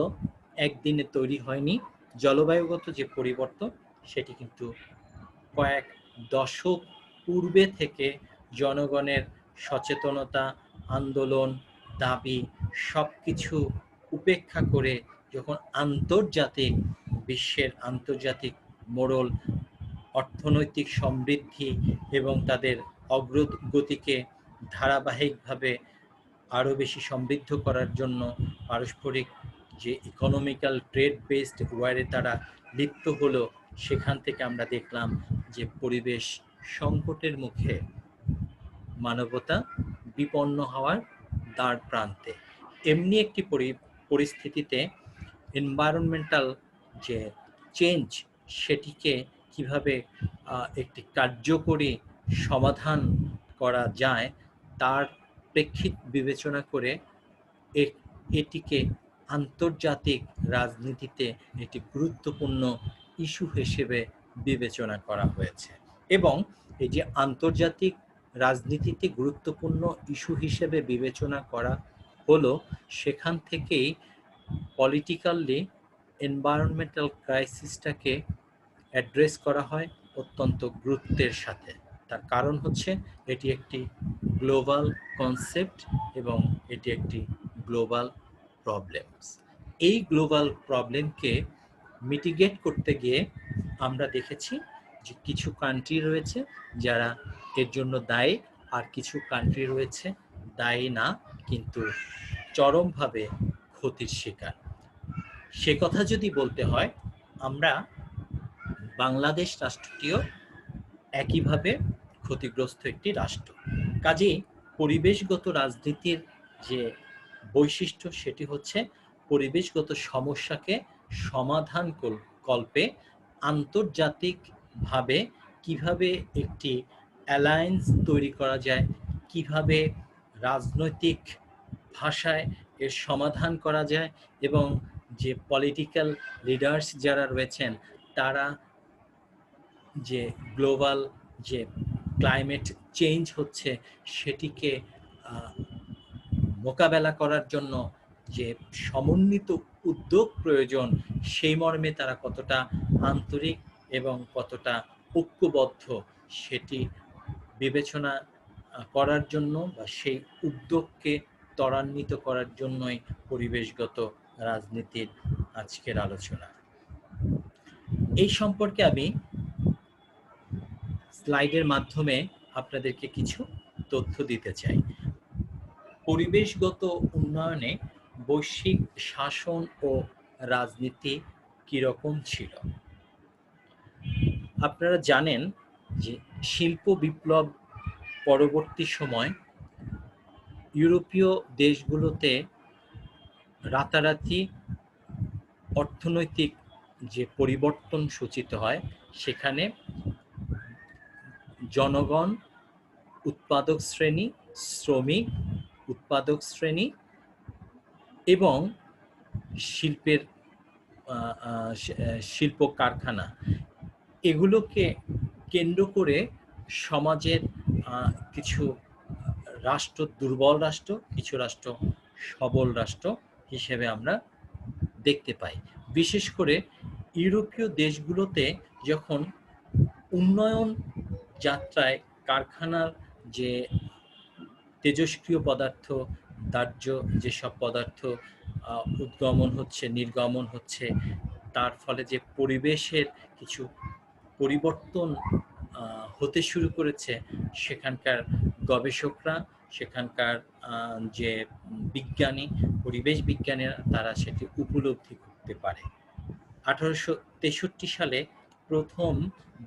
S1: একদিনে তৈরি হয়নি। জলবায়ুগত যে পরিবর্তন, সেটি কিন্তু কয়েক দশক পূর্বে থেকে জনগণের সচেতনতা, আন্দোলন, দাবি সব কিছু উপেক্ষা করে যখন বিশ্বের আন্তর্জাতিক মোড়ল অর্থনৈতিক সমৃদ্ধি এবং তাদের অগ্রগতিকে ধারাবাহিকভাবে আরও বেশি সমৃদ্ধ করার জন্য পারস্পরিক যে ইকোনমিক্যাল ট্রেড বেসড ওয়ারে তারা লিপ্ত হলো, সেখান থেকে আমরা দেখলাম যে পরিবেশ সংকটের মুখে মানবতা বিপন্ন হওয়ার দ্বার প্রান্তে। এমনি একটি পরিস্থিতিতে এনভায়রনমেন্টাল যে চেঞ্জ সেটিকে কিভাবে একটি কার্যকরী সমাধান করা যায় তার প্রেক্ষিত বিবেচনা করে এটিকে আন্তর্জাতিক রাজনীতিতে একটি গুরুত্বপূর্ণ ইস্যু হিসেবে বিবেচনা করা হয়েছে এবং এই যে আন্তর্জাতিক রাজনীতিতে গুরুত্বপূর্ণ ইস্যু হিসেবে বিবেচনা করা হলো সেখান থেকেই পলিটিক্যালি এনভায়রনমেন্টাল ক্রাইসিসটাকে অ্যাড্রেস করা হয় অত্যন্ত গুরুত্বের সাথে। তার কারণ হচ্ছে এটি একটি গ্লোবাল কনসেপ্ট এবং এটি একটি গ্লোবাল প্রবলেমস। এই গ্লোবাল প্রবলেমকে মিটিগেট করতে গিয়ে আমরা দেখেছি যে কিছু কান্ট্রি রয়েছে যারা এর জন্য দায়ী, আর কিছু কান্ট্রি রয়েছে দায়ী না কিন্তু চরমভাবে ক্ষতির শিকার। সে কথা যদি বলতে হয়, আমরা বাংলাদেশ রাষ্ট্রটিও একইভাবে ক্ষতিগ্রস্ত একটি রাষ্ট্র। কাজেই পরিবেশগত রাজনীতির যে বৈশিষ্ট্য সেটি হচ্ছে পরিবেশগত সমস্যাকে সমাধান কল্পে আন্তর্জাতিকভাবে কিভাবে একটি অ্যালায়েন্স তৈরি করা যায়, কিভাবে রাজনৈতিক ভাষায় এর সমাধান করা যায় এবং যে পলিটিক্যাল লিডার্স যারা রয়েছেন তারা যে গ্লোবাল যে ক্লাইমেট চেঞ্জ হচ্ছে সেটিকে মোকাবেলা করার জন্য যে সমন্বিত উদ্যোগ প্রয়োজন সেই মর্মে তারা কতটা আন্তরিক এবং কতটা ঐক্যবদ্ধ সেটি বিবেচনা করার জন্য বা সেই উদ্যোগকে ত্বরান্বিত করার জন্যই পরিবেশগত রাজনীতির আজকের আলোচনা। এই সম্পর্কে আমি স্লাইডের মাধ্যমে আপনাদেরকে কিছু তথ্য দিতে চাই। পরিবেশগত উন্নয়নে বৈশ্বিক শাসন ও রাজনীতি কিরকম ছিল? আপনারা জানেন যে শিল্প বিপ্লব পরবর্তী সময় ইউরোপীয় দেশগুলোতে রাতারাতি অর্থনৈতিক যে পরিবর্তন সূচিত হয় সেখানে জনগণ, উৎপাদক শ্রেণী, শ্রমিক, উৎপাদক শ্রেণী এবং শিল্পের শিল্প কারখানা এগুলোকে কেন্দ্র করে সমাজের কিছু রাষ্ট্র দুর্বল রাষ্ট্র, কিছু রাষ্ট্র সবল রাষ্ট্র হিসেবে আমরা দেখতে পাই। বিশেষ করে ইউরোপীয় দেশগুলোতে যখন উন্নয়ন যাত্রায় কারখানার যে তেজস্ক্রিয় পদার্থ, দাহ্য যেসব পদার্থ উদ্গমন হচ্ছে, নির্গমন হচ্ছে, তার ফলে যে পরিবেশের কিছু পরিবর্তন হতে শুরু করেছে, সেখানকার গবেষকরা, সেখানকার যে বিজ্ঞানী, পরিবেশ বিজ্ঞানীরা তারা সেটি উপলব্ধি করতে পারে। 1863 সালে প্রথম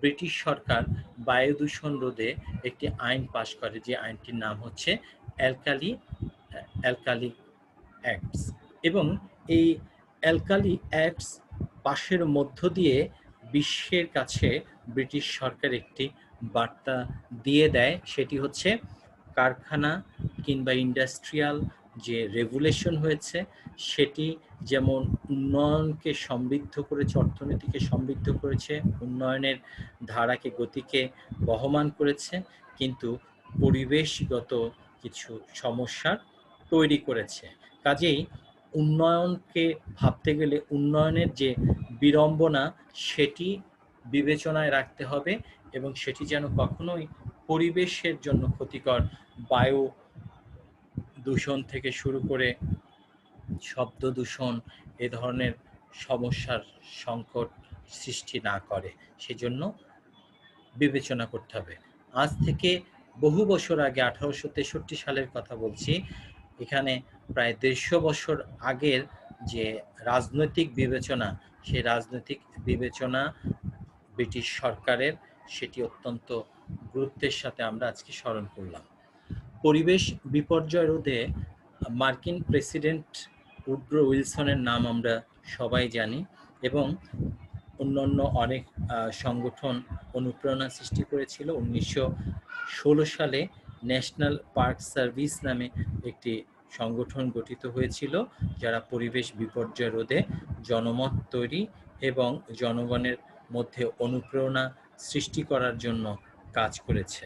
S1: ব্রিটিশ সরকার বায়ু দূষণ রোধে একটি আইন পাশ করে, যে আইনটির নাম হচ্ছে অ্যালকালি অ্যাক্টস। এবং এই অ্যালকালি অ্যাক্টস পাশের মধ্য দিয়ে বিশ্বের কাছে ব্রিটিশ সরকার একটি বার্তা দিয়ে দেয়, সেটি হচ্ছে কারখানা কিংবা ইন্ডাস্ট্রিয়াল যে রেগুলেশন হয়েছে সেটি যেমন উন্নয়নকে সমৃদ্ধ করেছে, অর্থনীতিকে সমৃদ্ধ করেছে, উন্নয়নের ধারাকে গতিকে বহমান করেছে, কিন্তু পরিবেশগত কিছু সমস্যার তৈরি করেছে। কাজেই উন্নয়নকে ভাবতে গেলে উন্নয়নের যে বিড়ম্বনা সেটি বিবেচনায় রাখতে হবে এবং সেটি যেন কখনোই পরিবেশের জন্য ক্ষতিকর, বায়ু দূষণ থেকে শুরু করে শব্দ দূষণ এ ধরনের সমস্যার সংকট সৃষ্টি না করে, সেজন্য বিবেচনা করতে হবে। আজ থেকে বহু বছর আগে 1863 সালের কথা বলছি, এখানে প্রায় 150 বছর আগের যে রাজনৈতিক বিবেচনা, সেই রাজনৈতিক বিবেচনা ব্রিটিশ সরকারের, সেটি অত্যন্ত গুরুত্বের সাথে আমরা আজকে স্মরণ করলাম। পরিবেশ বিপর্যয় রোধে মার্কিন প্রেসিডেন্ট উড্রো উইলসনের নাম আমরা সবাই জানি, এবং অন্যান্য অনেক সংগঠন অনুপ্রেরণা সৃষ্টি করেছিল। 1916 সালে ন্যাশনাল পার্ক সার্ভিস নামে একটি সংগঠন গঠিত হয়েছিল, যারা পরিবেশ বিপর্যয় রোধে জনমত তৈরি এবং জনগণের মধ্যে অনুপ্রেরণা সৃষ্টি করার জন্য কাজ করেছে।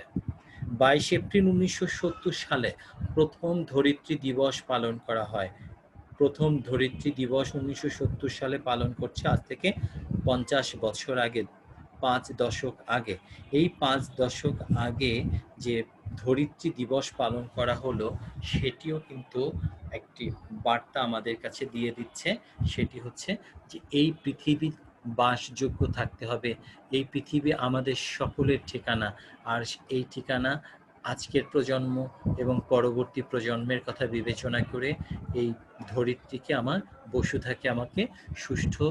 S1: 22 এপ্রিল 1970 সালে প্রথম ধরিত্রী দিবস পালন করা হয়। প্রথম ধরিত্রী দিবস 1970 সালে পালন করছে, আজ থেকে 50 বছর আগে, 5 দশক আগে। এই 5 দশক আগে যে ধরিত্রী দিবস পালন করা হলো, সেটিও কিন্তু একটি বার্তা আমাদের কাছে দিয়ে দিচ্ছে। সেটি হচ্ছে যে এই পৃথিবী বাসযোগ্য থাকতে হবে, এই পৃথিবী আমাদের সকলের ঠিকানা, আর এই ঠিকানা আজকের প্রজন্ম এবং পরবর্তী প্রজন্মের কথা বিবেচনা করে এই ধরিত্রীকে, আমার বসুধাকে আমাকে সুষ্ঠু,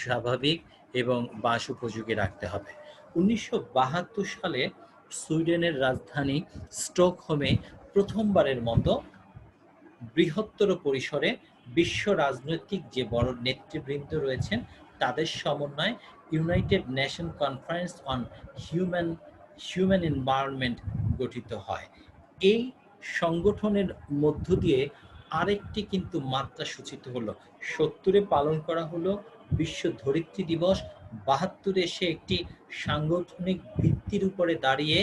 S1: স্বাভাবিক এবং বাস উপযোগী রাখতে হবে। 1972 সালে সুইডেনের রাজধানী স্টকহোমে প্রথমবারের মতো বৃহত্তর পরিসরে বিশ্ব রাজনৈতিক যে বড় নেতৃবৃন্দ রয়েছেন তাদের সমন্বয়ে United nation conference on human environment গঠিত হয়। এই সংগঠনের মধ্য দিয়ে আরেকটি কিন্তু মাত্রা সূচিত হলো। 70-এ পালন করা হলো বিশ্ব ধরিত্রী দিবস, 72-এ সে একটি সাংগঠনিক ভিত্তির উপরে দাঁড়িয়ে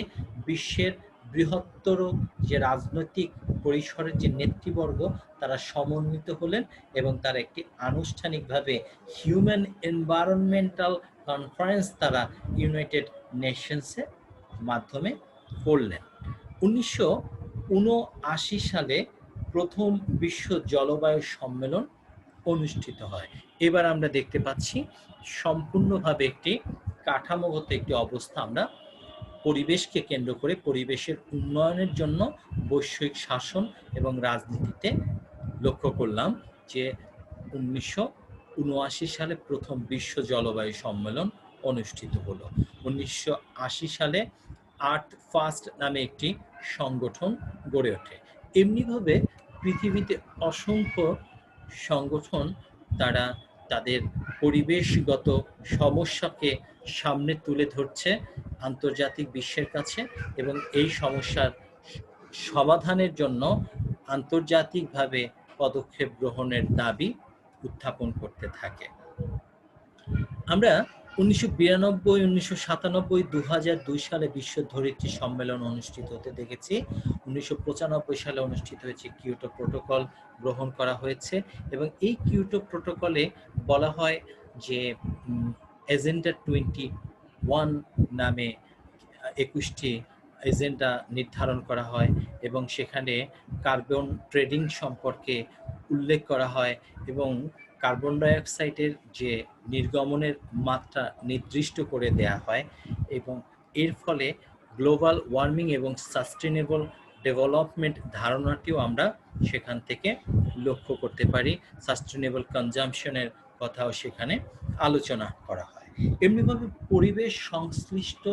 S1: বিশ্বের বৃহত্তর যে রাজনৈতিক পরিসরের যে নেতৃবর্গ তারা সমন্বিত হলেন এবং তারা একটি আনুষ্ঠানিকভাবে হিউম্যান এনভায়রনমেন্টাল কনফারেন্স তারা ইউনাইটেড নেশনসের মাধ্যমে করলেন। 1979 সালে প্রথম বিশ্ব জলবায়ু সম্মেলন অনুষ্ঠিত হয়। এবার আমরা দেখতে পাচ্ছি সম্পূর্ণভাবে একটি কাঠামোগত একটি অবস্থা আমরা পরিবেশকে কেন্দ্র করে পরিবেশের উন্নয়নের জন্য বৈশ্বিক শাসন এবং রাজনীতিতে লক্ষ্য করলাম যে 1979 সালে প্রথম বিশ্ব জলবায়ু সম্মেলন অনুষ্ঠিত হলো। 1980 সালে আর্থ ফার্স্ট নামে একটি সংগঠন গড়ে ওঠে। এমনিভাবে পৃথিবীতে অসংখ্য সংগঠন তারা তাদের পরিবেশগত সমস্যাকে সামনে তুলে ধরছে আন্তর্জাতিক বিশ্বের কাছে, এবং এই সমস্যার সমাধানের জন্য আন্তর্জাতিকভাবে পদক্ষেপ গ্রহণের দাবি উত্থাপন করতে থাকে। আমরা 1992, 1997, 2002 সালে বিশ্ব ধরিত্রী সম্মেলন অনুষ্ঠিত হতে দেখেছি। 1995 সালে অনুষ্ঠিত হয়েছে কিয়োটো প্রোটোকল গ্রহণ করা হয়েছে, এবং এই কিয়োটো প্রোটোকলে বলা হয় যে এজেন্ডা 21 নামে 21টি এজেন্ডা নির্ধারণ করা হয়, এবং সেখানে কার্বন ট্রেডিং সম্পর্কে উল্লেখ করা হয়, এবং কার্বন ডাইঅক্সাইডের যে নির্গমনের মাত্রা নির্দিষ্ট করে দেয়া হয়, এবং এর ফলে গ্লোবাল ওয়ার্মিং এবং সাস্টেনেবল ডেভেলপমেন্ট ধারণাটিও আমরা সেখান থেকে লক্ষ্য করতে পারি। সাস্টেনেবল কনজাম্পশনের কথাও সেখানে আলোচনা করা হয়। এমনিভাবে পরিবেশ সংশ্লিষ্ট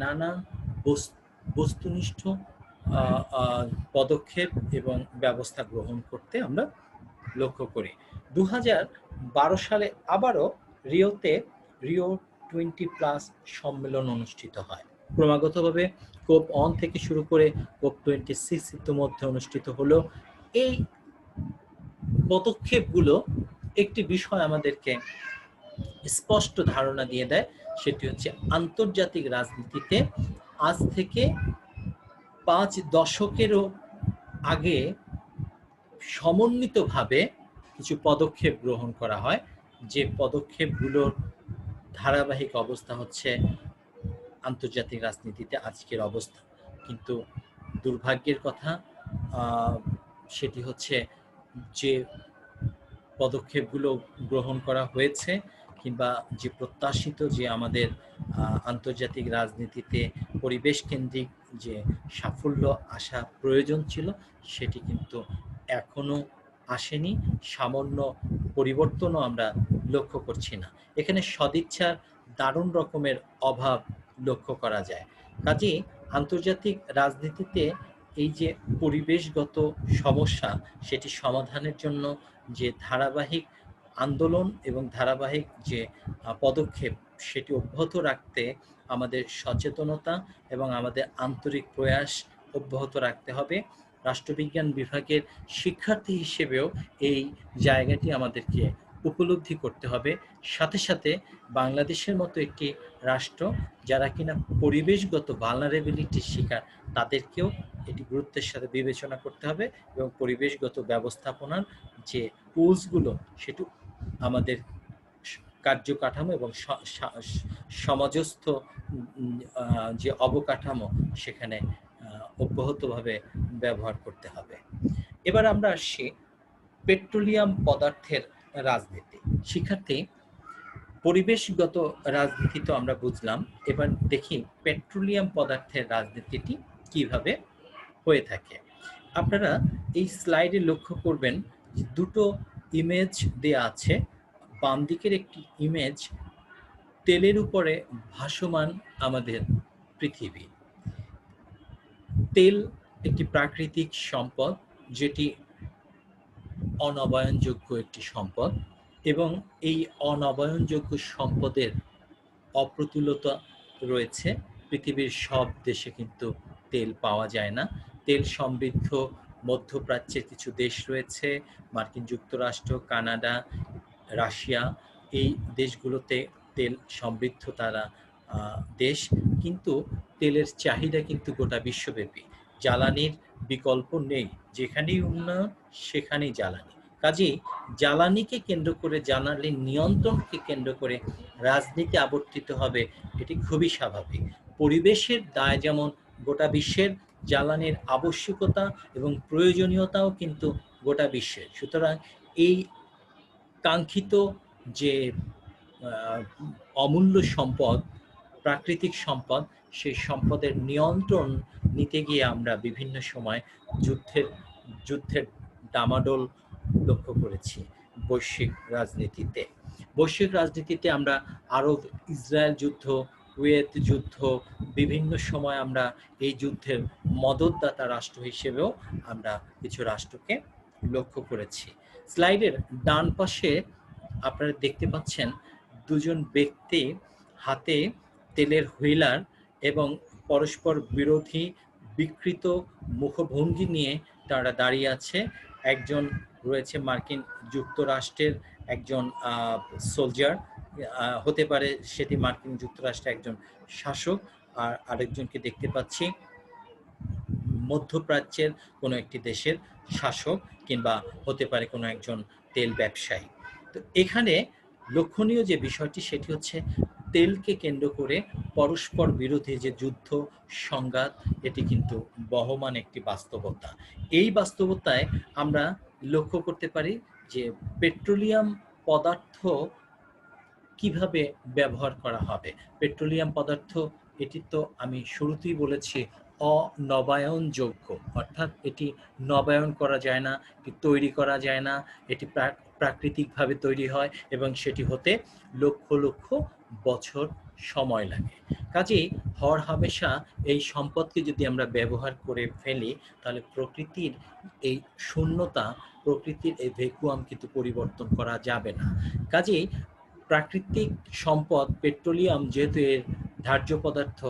S1: নানান বস্তুনিষ্ঠ পদক্ষেপ এবং ব্যবস্থা গ্রহণ করতে আমরা লক্ষ্য করি। 2012 সালে আবারও রিও 20+ সম্মেলন অনুষ্ঠিত হয়। ক্রমাগতভাবে কোপ অন থেকে শুরু করে কোপ 26 ইতিমধ্যে অনুষ্ঠিত হলো। এই পদক্ষেপগুলো একটি বিষয় আমাদেরকে স্পষ্ট ধারণা দিয়ে দেয়, সেটি হচ্ছে আন্তর্জাতিক রাজনীতিতে আজ থেকে 5 দশকেরও আগে সমন্বিতভাবে কিছু পদক্ষেপ গ্রহণ করা হয়, যে পদক্ষেপগুলোর ধারাবাহিক অবস্থা হচ্ছে আন্তর্জাতিক রাজনীতিতে আজকের অবস্থা। কিন্তু দুর্ভাগ্যের কথা সেটি হচ্ছে যে পদক্ষেপগুলো গ্রহণ করা হয়েছে কিংবা যে প্রত্যাশিত যে আমাদের আন্তর্জাতিক রাজনীতিতে পরিবেশ কেন্দ্রিক যে সাফল্য আসা প্রয়োজন ছিল, সেটি কিন্তু এখনো আসেনি। সামান্য পরিবর্তনও আমরা লক্ষ্য করছি না। এখানে সদিচ্ছার দারুণ রকমের অভাব লক্ষ্য করা যায়। কাজেই আন্তর্জাতিক রাজনীতিতে এই যে পরিবেশগত সমস্যা, সেটি সমাধানের জন্য যে ধারাবাহিক আন্দোলন এবং ধারাবাহিক যে পদক্ষেপ সেটি অব্যাহত রাখতে আমাদের সচেতনতা এবং আমাদের আন্তরিক প্রয়াস অব্যাহত রাখতে হবে। রাষ্ট্রবিজ্ঞান বিভাগের শিক্ষার্থী হিসেবেও এই জায়গাটি আমাদেরকে উপলব্ধি করতে হবে। সাথে সাথে বাংলাদেশের মতো একটি রাষ্ট্র যারা কিনা পরিবেশগত ভালনারেবিলিটির শিকার, তাদেরকেও এটি গুরুত্বের সাথে বিবেচনা করতে হবে এবং পরিবেশগত ব্যবস্থাপনার যে টুলসগুলো সেটি আমাদের কার্যকাঠামো এবং সমাজস্থ যে অবকাঠামো সেখানে অব্যাহতভাবে ব্যবহার করতে হবে। এবার আমরা আসছি পেট্রোলিয়াম পদার্থের রাজনীতি। শিক্ষার্থী, পরিবেশগত রাজনীতি তো আমরা বুঝলাম, এবার দেখি পেট্রোলিয়াম পদার্থের রাজনীতিটি কিভাবে হয়ে থাকে। আপনারা এই স্লাইডে লক্ষ্য করবেন দুটো ইমেজ দেয়া আছে। বাম দিকের একটি ইমেজ তেলের উপরে ভাসমান আমাদের পৃথিবী। তেল একটি প্রাকৃতিক সম্পদ, যেটি অনবায়নযোগ্য একটি সম্পদ, এবং এই অনবায়নযোগ্য সম্পদের অপ্রতুলতা রয়েছে। পৃথিবীর সব দেশে কিন্তু তেল পাওয়া যায় না। তেল সমৃদ্ধ মধ্যপ্রাচ্যের কিছু দেশ রয়েছে, মার্কিন যুক্তরাষ্ট্র, কানাডা, রাশিয়া, এই দেশগুলোতে তেল সমৃদ্ধ তারা দেশ, কিন্তু তেলের চাহিদা কিন্তু গোটা বিশ্বব্যাপী। জ্বালানির বিকল্প নেই, যেখানেই উন্নয়ন সেখানেই জ্বালানি। কাজেই জ্বালানিকে কেন্দ্র করে, জ্বালানির নিয়ন্ত্রণকে কেন্দ্র করে রাজনীতি আবর্তিত হবে, এটি খুবই স্বাভাবিক। পরিবেশের দায় যেমন গোটা বিশ্বের, জ্বালানির আবশ্যকতা এবং প্রয়োজনীয়তাও কিন্তু গোটা বিশ্বের। সুতরাং এই কাঙ্ক্ষিত যে অমূল্য সম্পদ, প্রাকৃতিক সম্পদ, সেই সম্পদের নিয়ন্ত্রণ নিতে গিয়ে আমরা বিভিন্ন সময় যুদ্ধের ডামাডোল লক্ষ্য করেছি বৈশ্বিক রাজনীতিতে। বৈশ্বিক রাজনীতিতে আমরা আরব ইসরায়েল যুদ্ধ, কুয়েত যুদ্ধ, বিভিন্ন সময় আমরা এই যুদ্ধের মদতদাতা রাষ্ট্র হিসেবেও আমরা কিছু রাষ্ট্রকে লক্ষ্য করেছি। স্লাইডের ডান পাশে আপনারা দেখতে পাচ্ছেন দুজন ব্যক্তি হাতে তেলের হুইলার এবং পরস্পর বিরোধী বিকৃত মুখভঙ্গি নিয়ে তারা দাঁড়িয়ে আছে। একজন রয়েছে মার্কিন যুক্তরাষ্ট্রের একজন সোলজার, হতে পারে সেটি মার্কিন যুক্তরাষ্ট্রের একজন শাসক, আর আরেকজনকে দেখতে পাচ্ছি মধ্যপ্রাচ্যের কোনো একটি দেশের শাসক, কিংবা হতে পারে কোনো একজন তেল ব্যবসায়ী। তো এখানে লক্ষণীয় যে বিষয়টি সেটি হচ্ছে তেলকে কেন্দ্র করে পরস্পর বিরোধী যে যুদ্ধ সংঘাত, এটি কিন্তু বহমান একটি বাস্তবতা। এই বাস্তবতায় আমরা লক্ষ্য করতে পারি যে পেট্রোলিয়াম পদার্থ কিভাবে ব্যবহার করা হবে। পেট্রোলিয়াম পদার্থ, এটি তো আমি শুরুতেই বলেছি অনবায়নযোগ্য, অর্থাৎ এটি নবায়ন করা যায় না, এটি তৈরি করা যায় না, এটি প্রাকৃতিকভাবে তৈরি হয় এবং সেটি হতে লক্ষ লক্ষ বছর সময় লাগে। কাজেই হরহামেশা এই সম্পদকে যদি আমরা ব্যবহার করে ফেলি, তাহলে প্রকৃতির এই শূন্যতা, প্রকৃতির এই ভ্যাকুয়াম কিন্তু পরিবর্তন করা যাবে না। কাজেই প্রাকৃতিক সম্পদ পেট্রোলিয়াম যেহেতু এর ধার্য পদার্থ,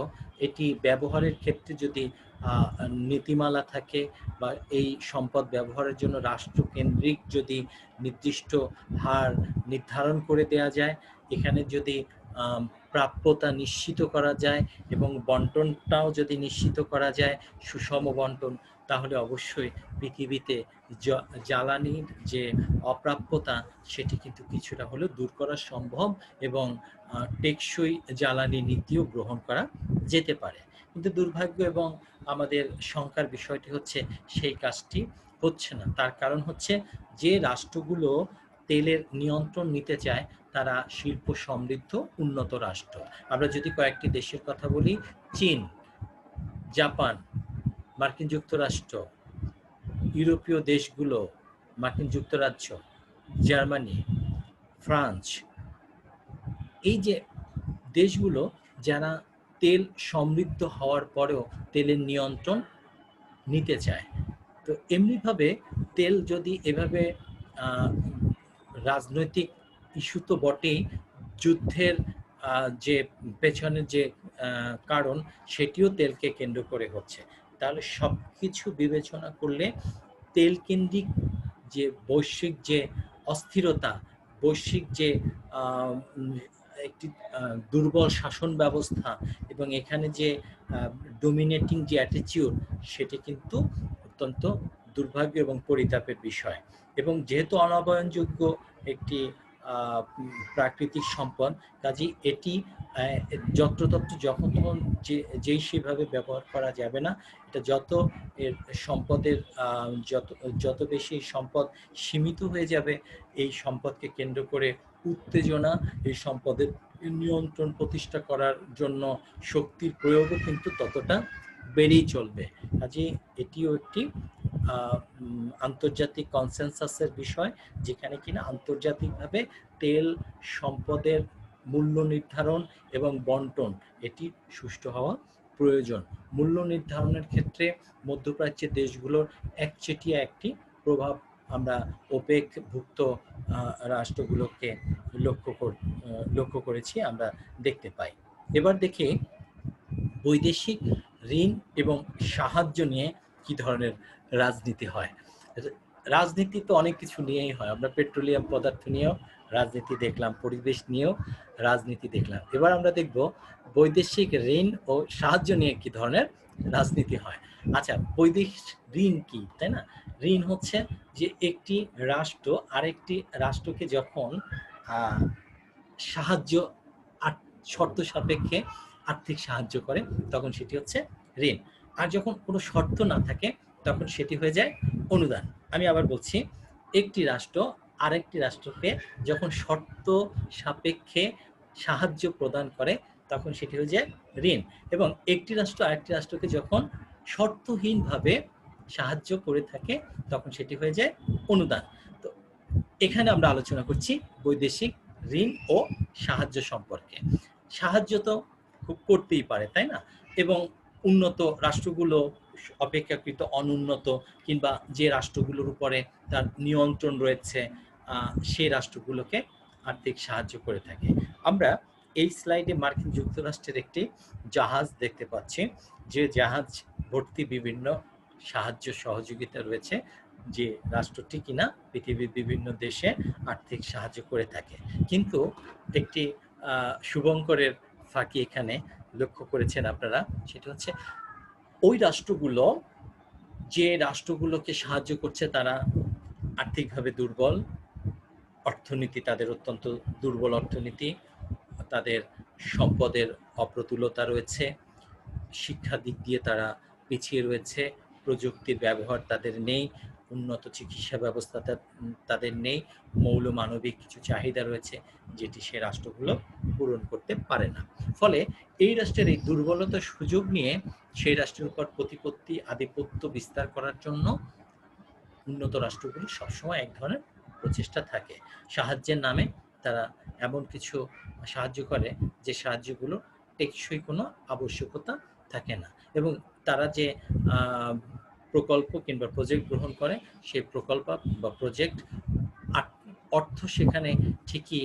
S1: এটি ব্যবহারের ক্ষেত্রে যদি নীতিমালা থাকে বা এই সম্পদ ব্যবহারের জন্য রাষ্ট্রকেন্দ্রিক যদি নির্দিষ্ট হার নির্ধারণ করে দেয়া যায়, এখানে যদি প্রাপ্যতা নিশ্চিত করা যায় এবং বন্টনটাও যদি নিশ্চিত করা যায়, সুষম বন্টন, তাহলে অবশ্যই পৃথিবীতে জ্বালানির যে অপ্রাপ্যতা সেটি কিন্তু কিছুটা হলেও দূর করা সম্ভব এবং টেকসই জ্বালানি নীতিও গ্রহণ করা যেতে পারে। কিন্তু দুর্ভাগ্য এবং আমাদের শঙ্কার বিষয়টি হচ্ছে সেই কাজটি হচ্ছে না। তার কারণ হচ্ছে যে রাষ্ট্রগুলো তেলের নিয়ন্ত্রণ নিতে চায় তারা শিল্প সমৃদ্ধ উন্নত রাষ্ট্র। আমরা যদি কয়েকটি দেশের কথা বলি, চীন, জাপান, মার্কিন যুক্তরাষ্ট্র, ইউরোপীয় দেশগুলো, মার্কিন যুক্তরাজ্য, জার্মানি, ফ্রান্স, এই যে দেশগুলো যারা তেল সমৃদ্ধ হওয়ার পরেও তেলের নিয়ন্ত্রণ নিতে চায়। তো এমনিভাবে তেল যদি এভাবে রাজনৈতিক ইস্যু তো বটেই, যুদ্ধের যে পেছনের যে কারণ সেটিও তেলকে কেন্দ্র করে হচ্ছে। তাহলে সবকিছু বিবেচনা করলে তেল কেন্দ্রিক যে বৈশ্বিক যে অস্থিরতা, বৈশ্বিক যে একটি দুর্বল শাসন ব্যবস্থা এবং এখানে যে ডোমিনেটিং যে অ্যাটিটিউড, সেটি কিন্তু অত্যন্ত দুর্ভাগ্য এবং পরিতাপের বিষয়। এবং যেহেতু অনবায়নযোগ্য একটি প্রাকৃতিক সম্পদ, কাজেই এটি যত্রতত্র যখন তখন যেই সেভাবে ব্যবহার করা যাবে না। এটা যত এর সম্পদের যত বেশি সম্পদ সীমিত হয়ে যাবে, এই সম্পদকে কেন্দ্র করে উত্তেজনা, এই সম্পদের নিয়ন্ত্রণ প্রতিষ্ঠা করার জন্য শক্তির প্রয়োগও কিন্তু ততটা বেড়েই চলবে। কাজে এটিও একটি আন্তর্জাতিক কনসেনসাসের বিষয়, যেখানে কিনা আন্তর্জাতিকভাবে তেল সম্পদের মূল্য নির্ধারণ এবং বন্টন এটি সুষ্ঠু হওয়া প্রয়োজন। মূল্য নির্ধারণের ক্ষেত্রে মধ্যপ্রাচ্যের দেশগুলোর একচেটিয়া একটি প্রভাব আমরা ওপেকভুক্ত রাষ্ট্রগুলোকে লক্ষ্য করেছি, আমরা দেখতে পাই। এবার দেখি বৈদেশিক ঋণ এবং সাহায্য নিয়ে কি ধরনের রাজনীতি হয়। রাজনীতি তো অনেক কিছু নিয়েই হয়, আমরা পেট্রোলিয়াম পদার্থ নিয়েও রাজনীতি দেখলাম, পরিবেশ নিয়েও রাজনীতি দেখলাম। এবার আমরা দেখব বৈদেশিক ঋণ ও সাহায্য নিয়ে কি ধরনের রাজনীতি হয়। আচ্ছা, বৈদেশিক ঋণ কি, তাই না? ঋণ হচ্ছে যে একটি রাষ্ট্র আরেকটি রাষ্ট্রকে যখন সাহায্য শর্ত সাপেক্ষে আর্থিক সাহায্য করে, তখন সেটি হচ্ছে ঋণ। আর যখন কোনো শর্ত না থাকে, তখন সেটি হয়ে যায় অনুদান। আমি আবার বলছি, একটি রাষ্ট্র আরেকটি রাষ্ট্রকে যখন শর্ত সাপেক্ষে সাহায্য প্রদান করে, তখন সেটি হয়ে যায় ঋণ। এবং একটি রাষ্ট্র আরেকটি রাষ্ট্রকে যখন শর্তহীনভাবে সাহায্য করে থাকে, তখন সেটি হয়ে যায় অনুদান। তো এখানে আমরা আলোচনা করছি বৈদেশিক ঋণ ও সাহায্য সম্পর্কে। সাহায্য তো খুব করতেই পারে, তাই না? এবং উন্নত রাষ্ট্রগুলো অপেক্ষাকৃত অনুন্নত কিংবা যে রাষ্ট্রগুলোর উপরে তার নিয়ন্ত্রণ রয়েছে, সেই রাষ্ট্রগুলোকে আর্থিক সাহায্য করে থাকে। আমরা এই স্লাইডে মার্কিন যুক্তরাষ্ট্রের একটি জাহাজ দেখতে পাচ্ছি, যে জাহাজ ভর্তি বিভিন্ন সাহায্য সহযোগিতা রয়েছে, যে রাষ্ট্রটি কিনা পৃথিবীর বিভিন্ন দেশে আর্থিক সাহায্য করে থাকে। কিন্তু একটি শুভঙ্করের ফাঁকি এখানে লক্ষ্য করেছেন আপনারা, সেটা হচ্ছে ওই রাষ্ট্রগুলো, যে রাষ্ট্রগুলোকে সাহায্য করছে তারা আর্থিকভাবে দুর্বল, অর্থনীতি তাদের অত্যন্ত দুর্বল অর্থনীতি, তাদের সম্পদের অপ্রতুলতা রয়েছে, শিক্ষা দিক দিয়ে তারা পিছিয়ে রয়েছে, প্রযুক্তির ব্যবহার তাদের নেই, উন্নত চিকিৎসা ব্যবস্থা তাদের নেই, মৌল মানবিক কিছু চাহিদা রয়েছে যেটি সে রাষ্ট্রগুলো পূরণ করতে পারে না। ফলে এই রাষ্ট্রের এই দুর্বলতার সুযোগ নিয়ে সেই রাষ্ট্রের উপর প্রতিপত্তি আধিপত্য বিস্তার করার জন্য উন্নত রাষ্ট্রগুলো সবসময় এক ধরনের প্রচেষ্টা থাকে। সাহায্যের নামে তারা এমন কিছু সাহায্য করে যে সাহায্যগুলো টেকসই কোনো আবশ্যকতা থাকে না, এবং তারা যে প্রকল্প কিংবা প্রজেক্ট গ্রহণ করে, সেই প্রকল্প বা প্রজেক্ট অর্থ সেখানে ঠিকই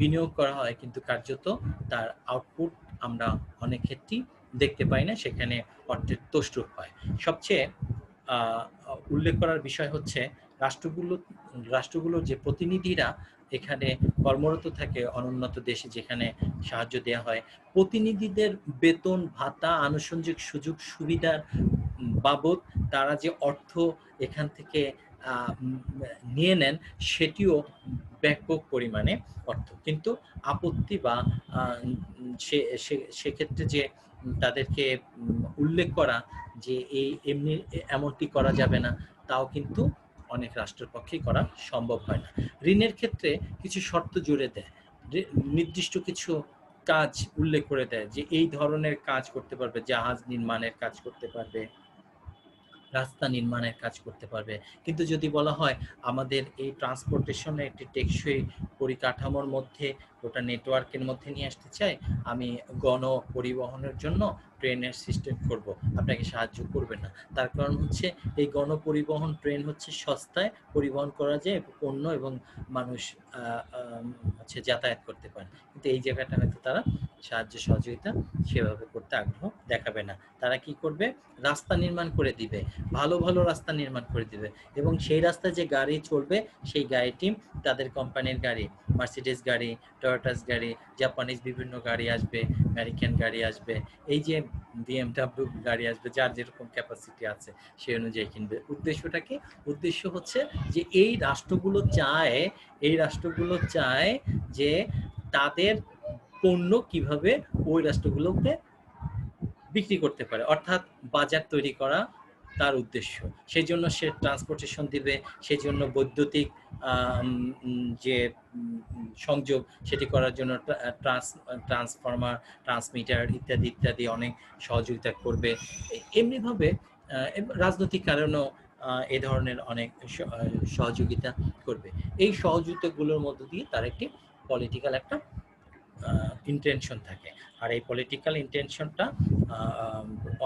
S1: বিনিয়োগ করা হয়, কিন্তু কার্যত তার আউটপুট আমরা অনেক ক্ষেত্রেই দেখতে পাই না, সেখানে অর্থের তছরূপ হয়। সবচেয়ে উল্লেখ করার বিষয় হচ্ছে রাষ্ট্রগুলোর যে প্রতিনিধিরা এখানে কর্মরত থাকে অনুন্নত দেশে যেখানে সাহায্য দেওয়া হয়, প্রতিনিধিদের বেতন ভাতা আনুষঙ্গিক সুযোগ সুবিধার বাবদ তারা যে অর্থ এখান থেকে নিয়ে নেন, সেটিও ব্যাপক পরিমাণে অর্থ। কিন্তু আপত্তি বা সেক্ষেত্রে যে তাদেরকে উল্লেখ করা যে এমনি এমনটি করা যাবে না, তাও কিন্তু অনেক রাষ্ট্রের পক্ষেই করা সম্ভব হয় না। ঋণের ক্ষেত্রে কিছু শর্ত জুড়ে দেয়, নির্দিষ্ট কিছু কাজ উল্লেখ করে দেয় যে এই ধরনের কাজ করতে পারবে, জাহাজ নির্মাণের কাজ করতে পারবে, রাস্তা নির্মাণের কাজ করতে পারবে। কিন্তু যদি বলা হয় আমাদের এই ট্রান্সপোর্টেশনে একটি টেকসই পরিকাঠামোর মধ্যে ওটা নেটওয়ার্কের মধ্যে নিয়ে আসতে চায়, আমি গণ পরিবহনের জন্য ট্রেনের সিস্টেম করব, আপনাকে সাহায্য করবে না। তার কারণ হচ্ছে এই গণপরিবহন ট্রেন হচ্ছে সস্তায় পরিবহন করা যায় পণ্য এবং মানুষ হচ্ছে যাতায়াত করতে পারে, কিন্তু এই জায়গাটা হয়তো তারা সাহায্য সহযোগিতা সেভাবে করতে আগ্রহ দেখাবে না। তারা কি করবে, রাস্তা নির্মাণ করে দিবে, ভালো ভালো রাস্তা নির্মাণ করে দিবে, এবং সেই রাস্তায় যে গাড়ি চলবে সেই গাড়িটি তাদের কোম্পানির গাড়ি, মার্সিডিজ গাড়ি, টয়োটাস গাড়ি, জাপানিজ বিভিন্ন গাড়ি আসবে, আমেরিকান গাড়ি আসবে, এই যে বিএমডাব্লিউ গাড়ি আসবে, যার যেরকম ক্যাপাসিটি আছে সেই অনুযায়ী কিনবে। উদ্দেশ্যটা কি? উদ্দেশ্য হচ্ছে যে এই রাষ্ট্রগুলো চায় যে তাদের পণ্য কিভাবে ওই রাষ্ট্রগুলোতে বিক্রি করতে পারে, অর্থাৎ বাজার তৈরি করা তার উদ্দেশ্য। সেই জন্য সে ট্রান্সপোর্টেশন দিবে, সেই জন্য বৈদ্যুতিক যে সংযোগ সেটি করার জন্য ট্রান্সফরমার, ট্রান্সমিটার ইত্যাদি ইত্যাদি অনেক সহযোগিতা করবে। এমনিভাবে রাজনৈতিক কারণেও এ ধরনের অনেক সহযোগিতা করবে। এই সহযোগিতাগুলোর মধ্য দিয়ে তার একটি পলিটিক্যাল একটা ইন্টেনশন থাকে। আর এই পলিটিক্যাল ইন্টেনশনটা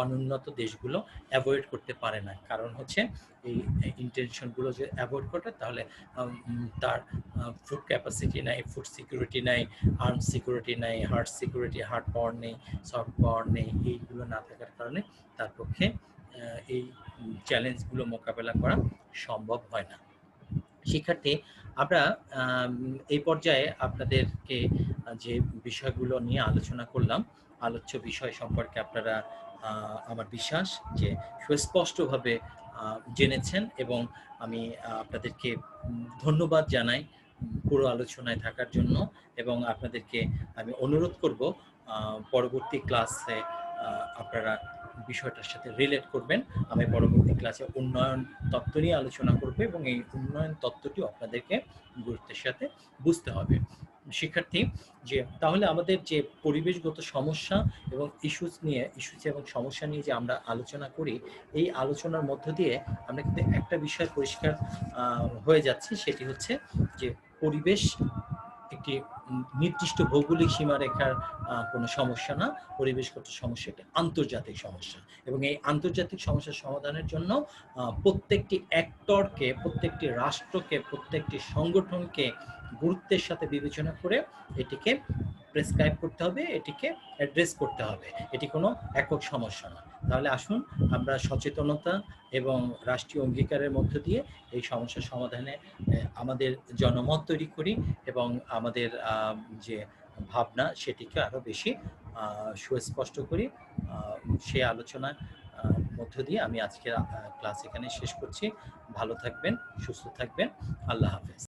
S1: অনুন্নত দেশগুলো অ্যাভয়েড করতে পারে না। কারণ হচ্ছে এই ইন্টেনশনগুলো যে অ্যাভয়েড করে, তাহলে তার ফুড ক্যাপাসিটি নাই, ফুড সিকিউরিটি নাই, আর্ম সিকিউরিটি নাই, হার্ড পাওয়ার নেই, সফট পাওয়ার নেই। এইগুলো না থাকার কারণে তার পক্ষে এই চ্যালেঞ্জগুলো মোকাবেলা করা সম্ভব হয় না। শিক্ষার্থী, আমরা এই পর্যায়ে আপনাদেরকে যে বিষয়গুলো নিয়ে আলোচনা করলাম, আলোচ্য বিষয় সম্পর্কে আপনারা আমার বিশ্বাস যে সুস্পষ্টভাবে জেনেছেন, এবং আমি আপনাদেরকে ধন্যবাদ জানাই পুরো আলোচনায় থাকার জন্য, এবং আপনাদেরকে আমি অনুরোধ করব পরবর্তী ক্লাসে আপনারা বিষয়টার সাথে রিলেট করবেন। আমি পরবর্তী ক্লাসে উন্নয়ন তত্ত্ব নিয়ে আলোচনা করব, এবং এই উন্নয়ন তত্ত্বটি আপনাদেরকে গুরুত্বের সাথে বুঝতে হবে। শিক্ষার্থী, যে তাহলে আমাদের যে পরিবেশগত সমস্যা এবং ইস্যুস এবং সমস্যা নিয়ে যে আমরা আলোচনা করি, এই আলোচনার মধ্য দিয়ে আমরা কিন্তু একটা বিষয় পরিষ্কার হয়ে যাচ্ছে, সেটি হচ্ছে যে পরিবেশ একটি নির্দিষ্ট ভৌগোলিক সীমারেখার কোনো সমস্যা না, পরিবেশগত সমস্যা একটি আন্তর্জাতিক সমস্যা, এবং এই আন্তর্জাতিক সমস্যার সমাধানের জন্য প্রত্যেকটি অ্যাক্টরকে, প্রত্যেকটি রাষ্ট্রকে, প্রত্যেকটি সংগঠনকে গুরুত্বের সাথে বিবেচনা করে এটিকে প্রেসক্রাইব করতে হবে, এটিকে অ্যাড্রেস করতে হবে। এটি কোনো একক সমস্যা না। তাহলে আসুন আমরা সচেতনতা এবং রাষ্ট্রীয় অঙ্গীকারের মধ্য দিয়ে এই সমস্যার সমাধানে আমাদের জনমত তৈরি করি, এবং আমাদের যে ভাবনা সেটিকে আরও বেশি সুস্পষ্ট করি। সেই আলোচনার মধ্য দিয়ে আমি আজকের ক্লাস এখানে শেষ করছি। ভালো থাকবেন, সুস্থ থাকবেন। আল্লাহ হাফেজ।